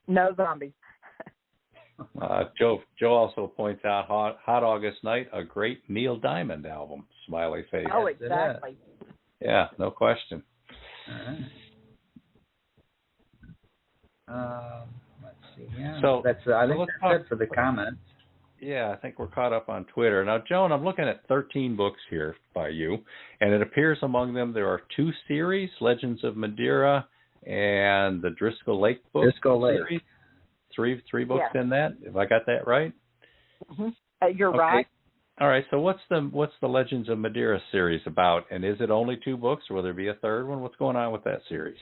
No zombies. Joe also points out Hot August Night, a great Neil Diamond album. Smiley face. Oh, exactly. Yeah, no question. All right. Let's see. Yeah. So I think that's it for the comments. Yeah, I think we're caught up on Twitter. Now, Joan, I'm looking at 13 books here by you, and it appears among them there are 2 series, Legends of Madeira and the Driscoll Lake book series. Three books in that. Have I got that right? Mm-hmm. You're right. All right. So what's the Legends of Madeira series about? And is it only 2 books, or will there be a third one? What's going on with that series?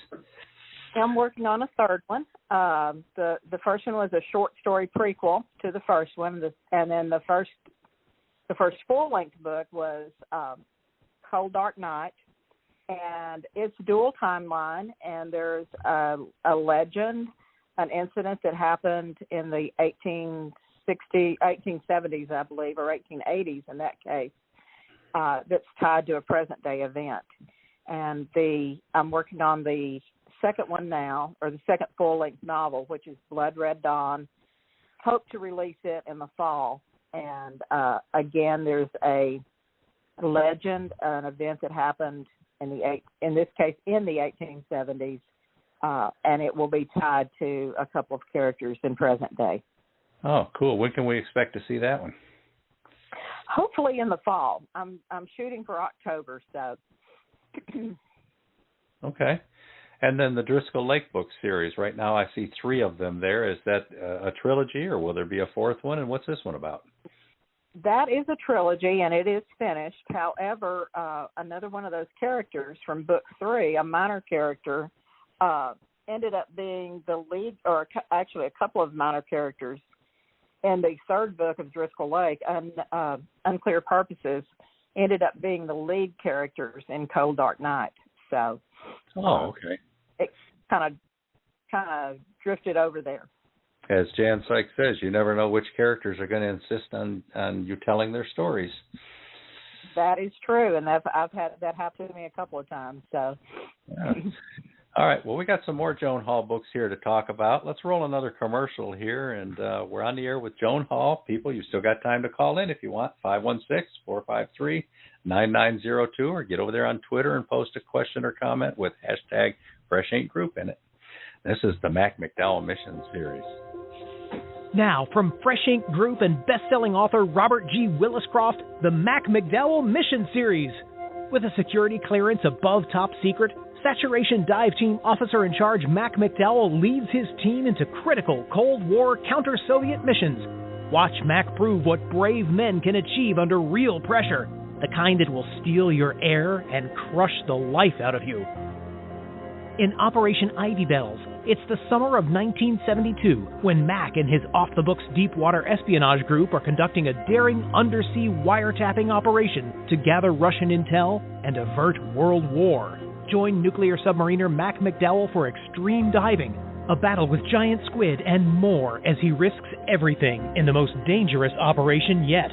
I'm working on a third one. The first one was a short story prequel to the first one, and then the first full-length book was Cold Dark Night, and it's dual timeline, and there's a legend, an incident that happened in the 1870s, I believe, or 1880s in that case, that's tied to a present-day event. And I'm working on the second one now, or the second full-length novel, which is Blood Red Dawn. Hope to release it in the fall. And again, there's a legend, an event that happened in this case in the 1870s, and it will be tied to a couple of characters in present day. Oh, cool. When can we expect to see that one? Hopefully in the fall. I'm shooting for October, so. Okay. And then the Driscoll Lake book series. Right now I see 3 of them there. Is that a trilogy, or will there be a 4th one? And what's this one about? That is a trilogy, and it is finished. However, another one of those characters from book 3, a minor character, ended up being the lead, or actually a couple of minor characters in the third book of Driscoll Lake, Unclear Purposes, ended up being the lead characters in Cold Dark Night. So, okay. It kind of drifted over there. As Jan Sykes says, you never know which characters are going to insist on you telling their stories. That is true, and I've had that happen to me a couple of times. So, All right. Well, we got some more Joan Hall books here to talk about. Let's roll another commercial here, and we're on the air with Joan Hall. People, you still got time to call in if you want, 516-453-9902, or get over there on Twitter and post a question or comment with hashtag Fresh Ink Group in it. This is the Mac McDowell Mission Series. Now, from Fresh Ink Group and best-selling author Robert G. Williscroft, the Mac McDowell Mission Series. With a security clearance above top secret, Saturation Dive Team Officer in Charge Mac McDowell leads his team into critical Cold War counter-Soviet missions. Watch Mac prove what brave men can achieve under real pressure, the kind that will steal your air and crush the life out of you. In Operation Ivy Bells, it's the summer of 1972 when Mac and his off-the-books Deepwater Espionage Group are conducting a daring undersea wiretapping operation to gather Russian intel and avert World War. Join nuclear submariner Mac McDowell for extreme diving, a battle with giant squid, and more as he risks everything in the most dangerous operation yet.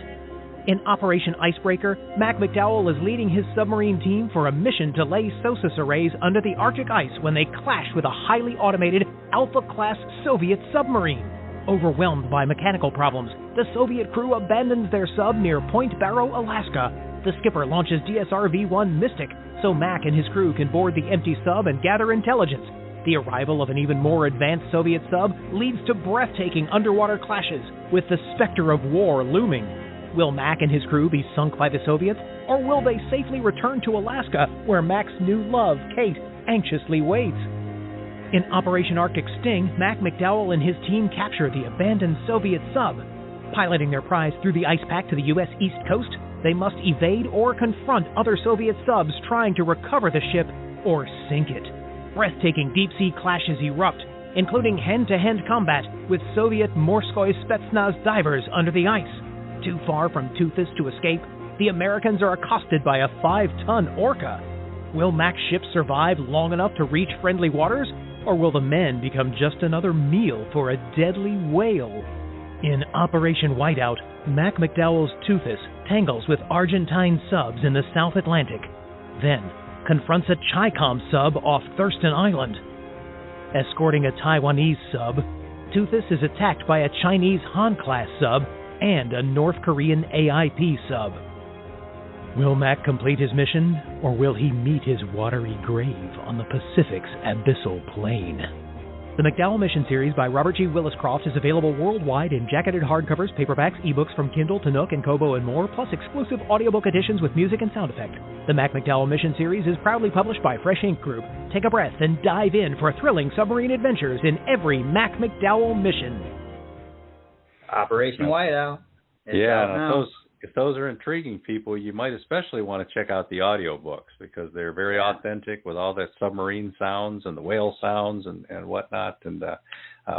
In Operation Icebreaker, Mac McDowell is leading his submarine team for a mission to lay SOSUS arrays under the Arctic ice when they clash with a highly automated Alpha-class Soviet submarine. Overwhelmed by mechanical problems, the Soviet crew abandons their sub near Point Barrow, Alaska. The skipper launches DSR V-1 Mystic so Mac and his crew can board the empty sub and gather intelligence. The arrival of an even more advanced Soviet sub leads to breathtaking underwater clashes, with the specter of war looming. Will Mac and his crew be sunk by the Soviets, or will they safely return to Alaska, where Mac's new love, Kate, anxiously waits? In Operation Arctic Sting, Mac McDowell and his team capture the abandoned Soviet sub. Piloting their prize through the ice pack to the U.S. East Coast, they must evade or confront other Soviet subs trying to recover the ship or sink it. Breathtaking deep-sea clashes erupt, including hand-to-hand combat with Soviet Morskoy Spetsnaz divers under the ice. Too far from Toothus to escape, the Americans are accosted by a 5-ton orca. Will Mac's ship survive long enough to reach friendly waters, or will the men become just another meal for a deadly whale? In Operation Whiteout, Mac McDowell's Toothus tangles with Argentine subs in the South Atlantic, then confronts a Chi-Com sub off Thurston Island. Escorting a Taiwanese sub, Toothus is attacked by a Chinese Han-class sub and a North Korean AIP sub. Will Mac complete his mission, or will he meet his watery grave on the Pacific's abyssal plain? The McDowell Mission series by Robert G. Williscroft is available worldwide in jacketed hardcovers, paperbacks, ebooks from Kindle to Nook and Kobo and more, plus exclusive audiobook editions with music and sound effect. The Mac McDowell Mission series is proudly published by Fresh Ink Group. Take a breath and dive in for thrilling submarine adventures in every Mac McDowell mission. Operation Whiteout. If those are intriguing people, you might especially want to check out the audiobooks because they're very authentic with all that submarine sounds and the whale sounds and whatnot. And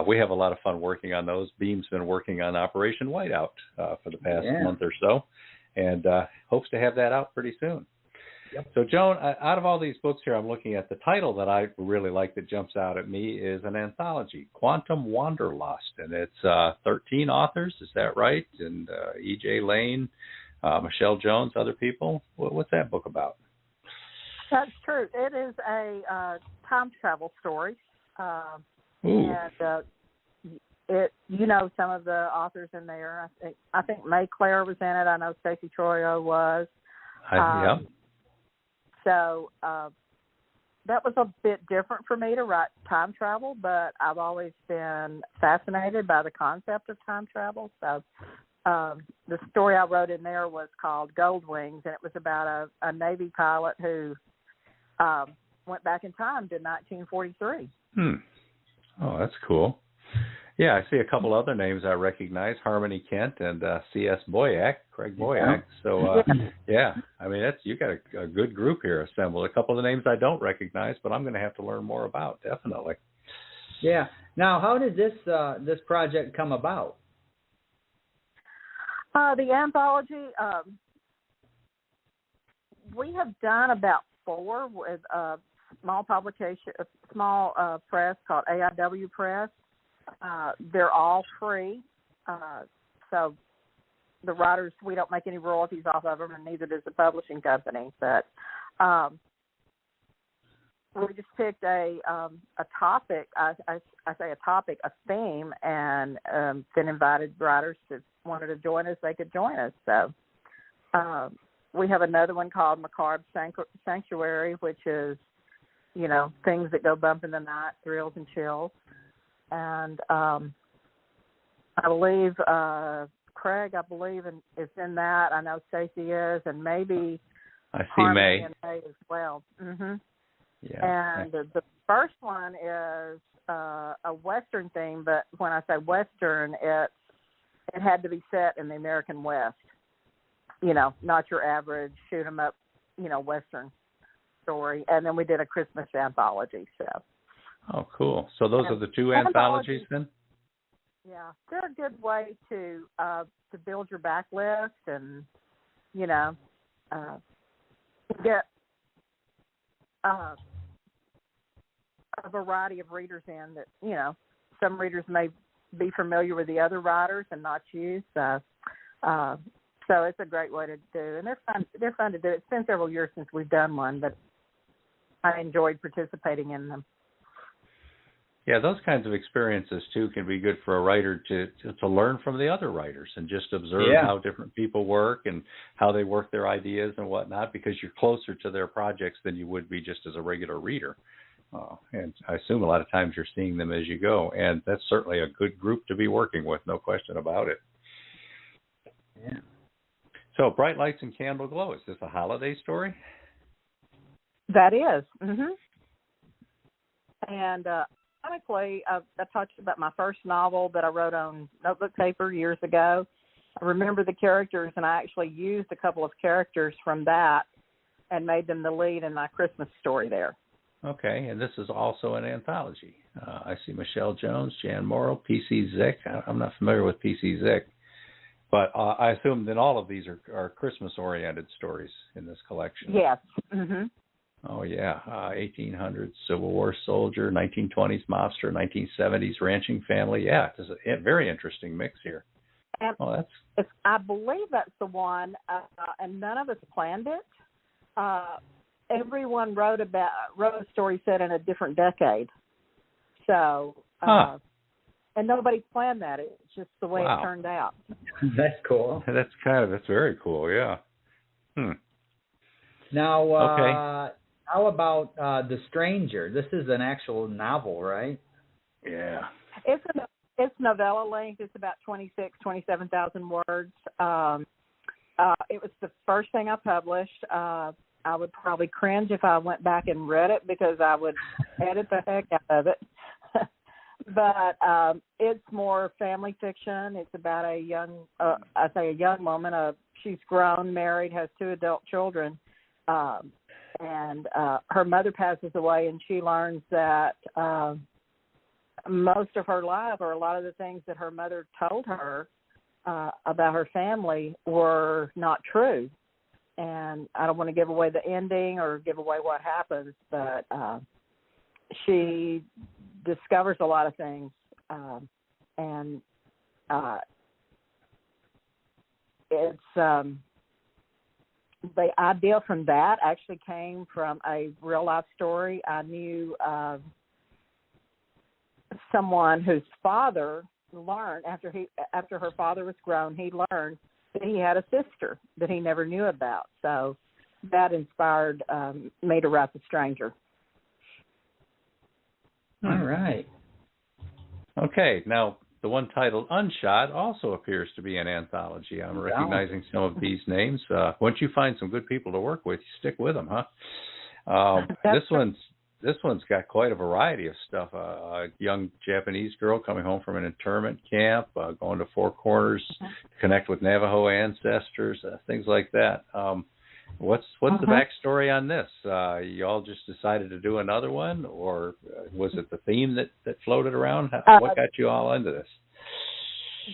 we have a lot of fun working on those. Beem's been working on Operation Whiteout for the past month or so, and hopes to have that out pretty soon. Yep. So, Joan, out of all these books here, I'm looking at the title that I really like that jumps out at me is an anthology, Quantum Wanderlust, and it's 13 authors, is that right? And E.J. Lane, Michelle Jones, other people. What's that book about? That's true. It is a time travel story, and some of the authors in there. I think May Claire was in it. I know Stacey Troyo was. So that was a bit different for me to write time travel, but I've always been fascinated by the concept of time travel. So the story I wrote in there was called Gold Wings, and it was about a Navy pilot who went back in time to 1943. Oh, that's cool. Yeah, I see a couple other names I recognize, Harmony Kent and C.S. Boyack, Craig Boyack. So, I mean, you got a good group here assembled. A couple of the names I don't recognize, but I'm going to have to learn more about, definitely. Yeah. Now, how did this project come about? The anthology, we have done about 4 with a small publication, a small press called AIW Press. They're all free, so the writers, we don't make any royalties off of them, and neither does the publishing company. But we just picked a topic. I say a topic, a theme, and then invited writers that wanted to join us. They could join us. So we have another one called Macabre Sanctuary, which is, you know, things that go bump in the night, thrills and chills. And I believe Craig, is in that. I know Stacey is, and maybe I see Harmony May. and May as well. Mm-hmm. Yeah. And the first one is a Western theme, but when I say Western, it had to be set in the American West. You know, not your average shoot 'em up, you know, Western story. And then we did a Christmas anthology. So. Oh, cool. So those are the two anthologies then? Yeah, they're a good way to build your backlist and, you know, get a variety of readers in that, you know, some readers may be familiar with the other writers and not you. So it's a great way to do, and they're fun to do. It's been several years since we've done one, but I enjoyed participating in them. Yeah, those kinds of experiences too can be good for a writer to learn from the other writers and just observe how different people work and how they work their ideas and whatnot, because you're closer to their projects than you would be just as a regular reader. And I assume a lot of times you're seeing them as you go, and that's certainly a good group to be working with, no question about it. Yeah. So, Bright Lights and Candle Glow, is this a holiday story? That is. Mm-hmm. And ironically, I talked about my first novel that I wrote on notebook paper years ago. I remember the characters, and I actually used a couple of characters from that and made them the lead in my Christmas story there. Okay, and this is also an anthology. I see Michelle Jones, Jan Morrow, P.C. Zick. I'm not familiar with P.C. Zick, but I assume that all of these are Christmas-oriented stories in this collection. Yes. Mm-hmm. Oh, yeah. 1800s Civil War soldier, 1920s mobster, 1970s ranching family. Yeah, there's a very interesting mix here. And I believe that's the one, and none of us planned it. Everyone wrote a story set in a different decade. So, and nobody planned that. It's just the way it turned out. That's cool. That's very cool, yeah. Now, how about The Stranger? This is an actual novel, right? Yeah. It's novella length. It's about 27,000 words. It was the first thing I published. I would probably cringe if I went back and read it because I would edit the heck out of it. But it's more family fiction. It's about a young woman. She's grown, married, has 2 adult children. And her mother passes away, and she learns that most of her life, or a lot of the things that her mother told her about her family, were not true. And I don't want to give away the ending or give away what happens, but she discovers a lot of things. And it's the idea from that actually came from a real life story. I knew someone whose father learned after her father was grown, he learned that he had a sister that he never knew about. So that inspired me to write The Stranger. All right. Okay, now the one titled Unshot also appears to be an anthology. I'm recognizing some of these names. Once you find some good people to work with, you stick with them, huh? This one's got quite a variety of stuff. A young Japanese girl coming home from an internment camp, going to Four Corners to connect with Navajo ancestors, things like that. What's the backstory on this? You all just decided to do another one, or was it the theme that floated around? What got you all into this?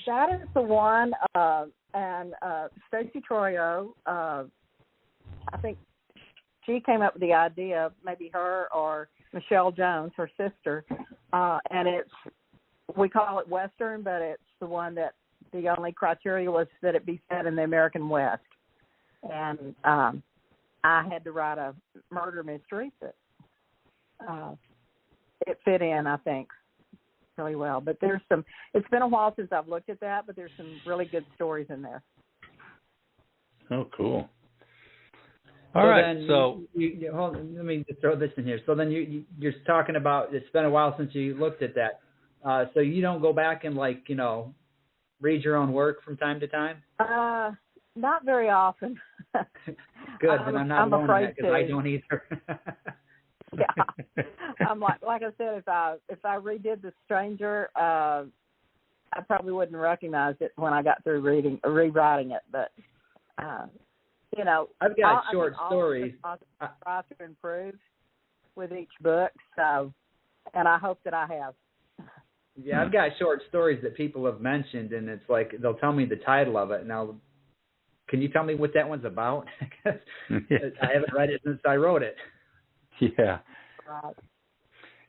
That is the one, and Stacey Troyo, I think she came up with the idea, maybe her or Michelle Jones, her sister, and we call it Western, but it's the one that the only criteria was that it be set in the American West. And I had to write a murder mystery, but it fit in, I think, really well. But there's some. It's been a while since I've looked at that, but there's some really good stories in there. Oh, cool. All right, so hold on, let me just throw this in here. So then you're talking about it's been a while since you looked at that. So you don't go back and read your own work from time to time? Not very often. Good, and I'm not alone in that because I don't either. Yeah, I'm like I said, if I redid The Stranger, I probably wouldn't recognize it when I got through rewriting it, but. I've got short stories. I try to improve with each book, and I hope that I have. Yeah, I've got short stories that people have mentioned, and it's like they'll tell me the title of it, and can you tell me what that one's about? I haven't read it since I wrote it. Yeah. Right.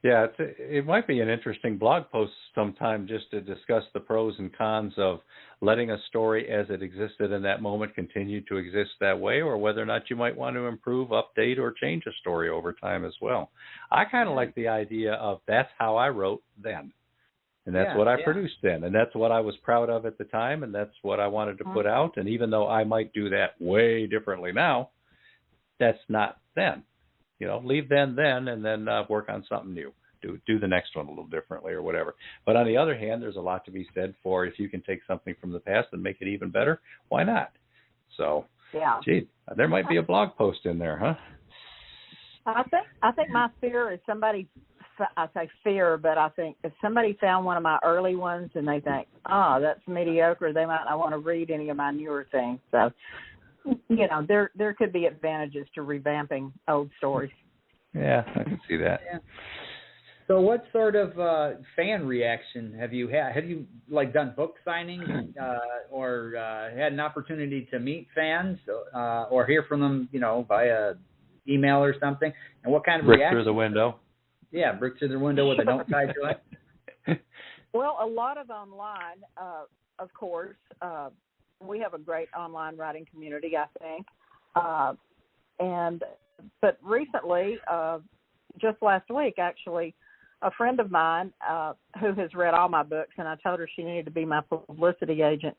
Yeah, it might be an interesting blog post sometime just to discuss the pros and cons of letting a story as it existed in that moment continue to exist that way, or whether or not you might want to improve, update, or change a story over time as well. I kind of like the idea of that's how I wrote then, and that's what I produced then, and that's what I was proud of at the time, and that's what I wanted to put out. And even though I might do that way differently now, that's not then. Leave then, and then work on something new. Do the next one a little differently or whatever. But on the other hand, there's a lot to be said for if you can take something from the past and make it even better, why not? So, gee, there might be a blog post in there, huh? I think my fear is somebody. I say fear, but I think if somebody found one of my early ones and they think, oh, that's mediocre, they might not want to read any of my newer things. So. There could be advantages to revamping old stories. Yeah, I can see that. Yeah. So what sort of fan reaction have you had? Have you done book signings or had an opportunity to meet fans or hear from them, via email or something? And what kind of brick reaction? Through the window. Yeah, brick through the window with a note tied to it. Well, a lot of online, of course. We have a great online writing community, I think. But recently, just last week, actually, a friend of mine who has read all my books, and I told her she needed to be my publicity agent,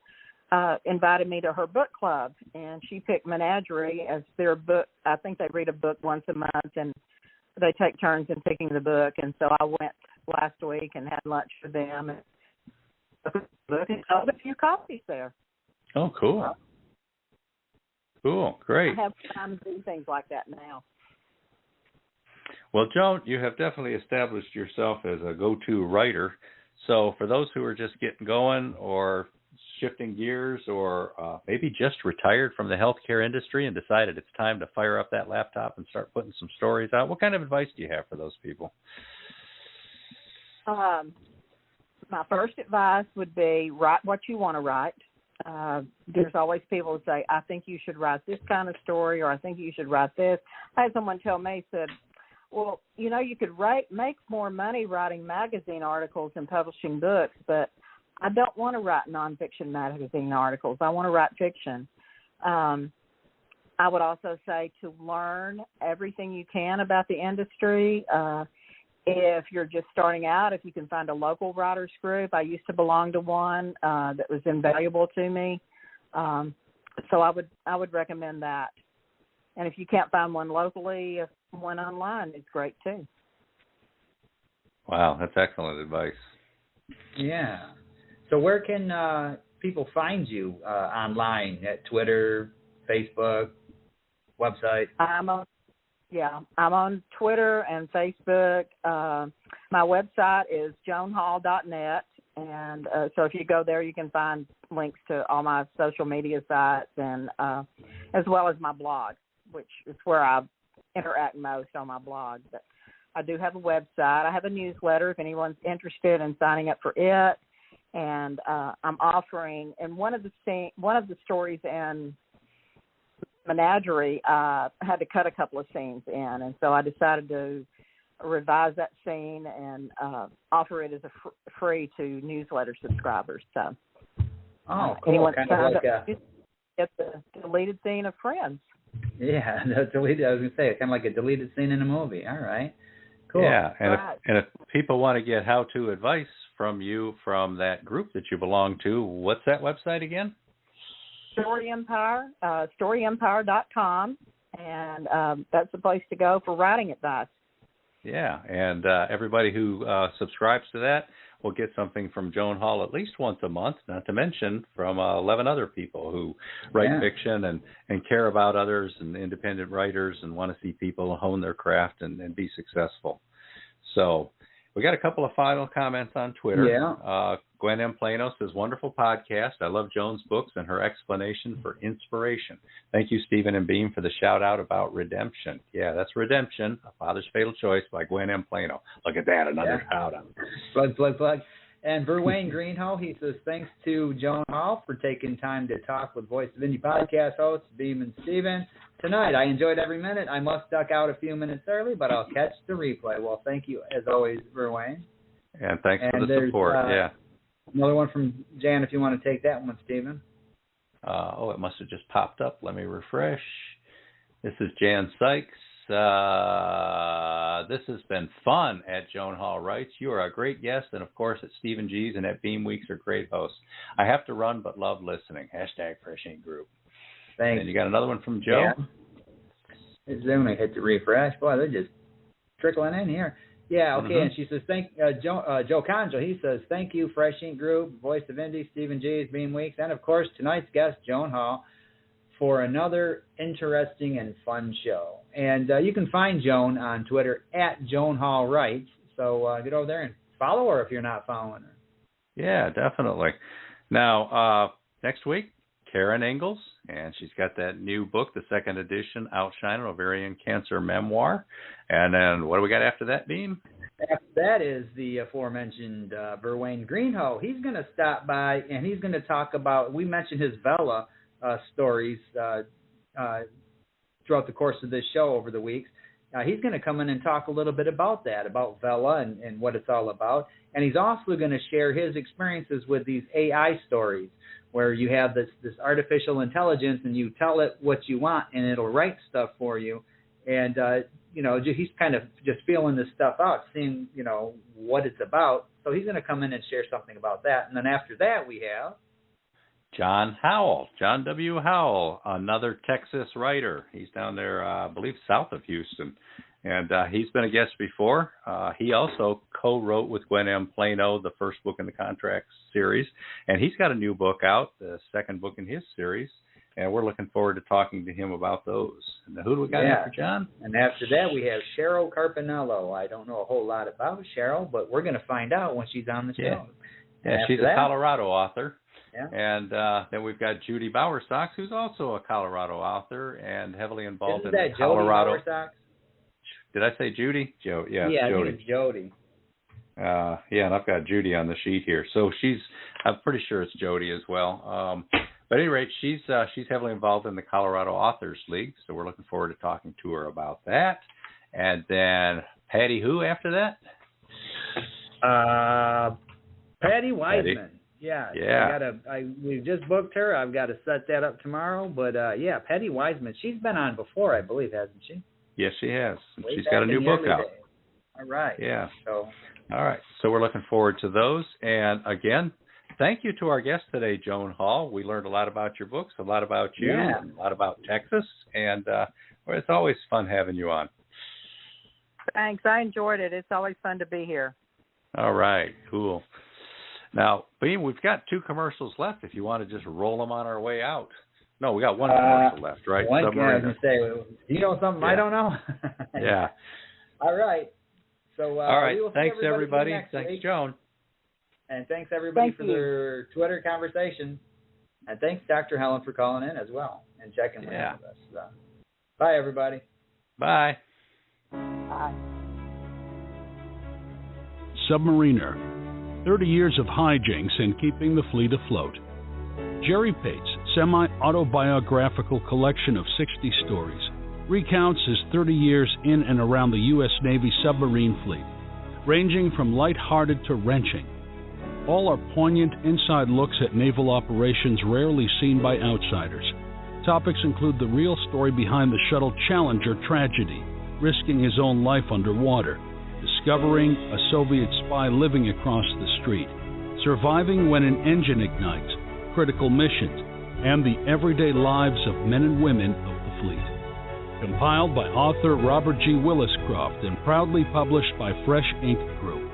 invited me to her book club. And she picked Menagerie as their book. I think they read a book once a month, and they take turns in picking the book. And so I went last week and had lunch with them and sold a few copies there. Oh, cool. Cool, great. I have time to do things like that now. Well, Joan, you have definitely established yourself as a go-to writer. So for those who are just getting going or shifting gears or maybe just retired from the healthcare industry and decided it's time to fire up that laptop and start putting some stories out, what kind of advice do you have for those people? My first advice would be write what you want to write. There's always people who say, I think you should write this kind of story, or I think you should write this. I had someone tell me, said, well, you could make more money writing magazine articles than publishing books, but I don't want to write nonfiction magazine articles. I want to write fiction. I would also say to learn everything you can about the industry. If you're just starting out, if you can find a local writers group. I used to belong to one that was invaluable to me. So I would recommend that. And if you can't find one locally, one online is great too. Wow, that's excellent advice. Yeah. So where can people find you online? At Twitter, Facebook, website? I'm on Twitter and Facebook. My website is joanhall.net, and so if you go there, you can find links to all my social media sites and as well as my blog, which is where I interact most on my blog. But I do have a website. I have a newsletter if anyone's interested in signing up for it, and I'm offering. And one of the stories in Menagerie, I had to cut a couple of scenes in, and so I decided to revise that scene and offer it as a free to newsletter subscribers. So, cool. Kind of like get the deleted scene of Friends. Yeah, the deleted. I was gonna say kind of like a deleted scene in a movie. All right, Cool. Yeah, and Right. if people want to get how-to advice from you from that group that you belong to, what's that website again? Story Empire, storyempire.com, and that's the place to go for writing advice. Yeah, and everybody who subscribes to that will get something from Joan Hall at least once a month, not to mention from 11 other people who write fiction and care about others and independent writers and want to see people hone their craft and be successful. So we got a couple of final comments on Twitter. Yeah. Gwen M. Plano says, wonderful podcast. I love Joan's books and her explanation for inspiration. Thank you, Stephen and Beem, for the shout-out about redemption. Yeah, that's Redemption, A Father's Fatal Choice by Gwen M. Plano. Look at that, another shout-out. Plug. And Verwayne Greenhow, he says, thanks to Joan Hall for taking time to talk with Voice of Indie podcast hosts, Beem and Stephen. Tonight, I enjoyed every minute. I must duck out a few minutes early, but I'll catch the replay. Well, thank you, as always, Verwayne. And thanks for the support, Another one from Jan, if you want to take that one, Stephen. It must have just popped up. Let me refresh. This is Jan Sykes. This has been fun at Joan Hall Writes. You are a great guest, and, of course, at Stephen G's and at Beem Weeks are great hosts. I have to run, but love listening. # Fresh Ink Group. Thanks. And you got another one from Joe? Yeah. Then I hit the refresh. Boy, they're just trickling in here. Yeah, okay. And she says, Joe Conjo, he says, thank you, Fresh Ink Group, Voice of Indie, Stephen G's, Beem Weeks, and, of course, tonight's guest, Joan Hall, for another interesting and fun show. And you can find Joan on Twitter at Joan Hall Writes. So get over there and follow her if you're not following her. Yeah, definitely. Now, next week, Karen Ingalls, and she's got that new book, the second edition, Outshining Ovarian Cancer Memoir. And then what do we got after that, Beem? After that is the aforementioned Verwayne Greenhow. He's going to stop by, and he's going to talk about, we mentioned his Vela stories throughout the course of this show over the weeks. He's going to come in and talk a little bit about that, about Vela and what it's all about. And he's also going to share his experiences with these AI stories, where you have this artificial intelligence and you tell it what you want and it'll write stuff for you. And, he's kind of just feeling this stuff out, seeing, what it's about. So he's going to come in and share something about that. And then after that we have John Howell, John W. Howell, another Texas writer. He's down there, I believe, south of Houston. And he's been a guest before. He also co-wrote with Gwen M. Plano the first book in the Contracts series. And he's got a new book out, the second book in his series. And we're looking forward to talking to him about those. And who do we got after John? And after that, we have Cheryl Carpinello. I don't know a whole lot about Cheryl, but we're going to find out when she's on the show. Yeah, she's a Colorado author. Yeah. And then we've got Judy Bowersox, who's also a Colorado author and heavily involved in the Colorado. Did I say Judy? Jody. Yeah, Jody. I think it's Jody. And I've got Judy on the sheet here. So I'm pretty sure it's Jody as well. But at any rate, she's heavily involved in the Colorado Authors League. So we're looking forward to talking to her about that. And then Patty who after that? Patty Wiseman. Patty. Yeah. We just booked her. I've got to set that up tomorrow. But, Patty Wiseman. She's been on before, I believe, hasn't she? Yes, she has. She's got a new book out. All right. Yeah. So. All right. So we're looking forward to those. And, again, thank you to our guest today, Joan Hall. We learned a lot about your books, a lot about you, and a lot about Texas. And it's always fun having you on. Thanks. I enjoyed it. It's always fun to be here. All right. Cool. Now, Beem, we've got 2 commercials left if you want to just roll them on our way out. No, we got 1 commercial left, right? One, I was going to say, do you know something I don't know? Yeah. All right. So, all right. Thanks, everybody. Thanks, week. Joan. And thanks, everybody, for their Twitter conversation. And thanks, Dr. Helen, for calling in as well and checking in with us. Bye, everybody. Bye. Bye. Submariner. 30 years of hijinks and keeping the fleet afloat. Jerry Pate's semi-autobiographical collection of 60 stories recounts his 30 years in and around the U.S. Navy submarine fleet, ranging from lighthearted to wrenching. All are poignant inside looks at naval operations rarely seen by outsiders. Topics include the real story behind the shuttle Challenger tragedy, risking his own life underwater, the discovering a Soviet spy living across the street, surviving when an engine ignites, critical missions, and the everyday lives of men and women of the fleet. Compiled by author Robert G. Williscroft and proudly published by Fresh Ink Group.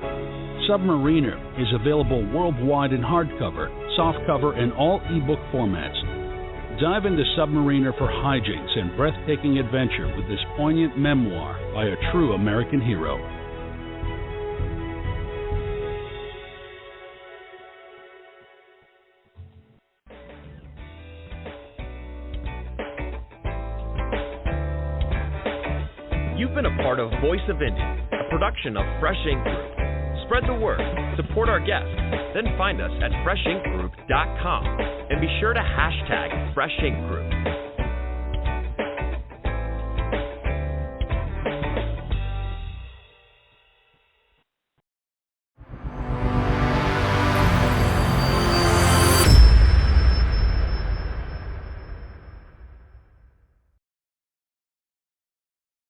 Submariner is available worldwide in hardcover, softcover, and all ebook formats. Dive into Submariner for hijinks and breathtaking adventure with this poignant memoir by a true American hero. You've been a part of Voice of Indy, a production of Fresh Ink Group. Spread the word, support our guests, then find us at freshinkgroup.com and be sure to hashtag Fresh Ink Group.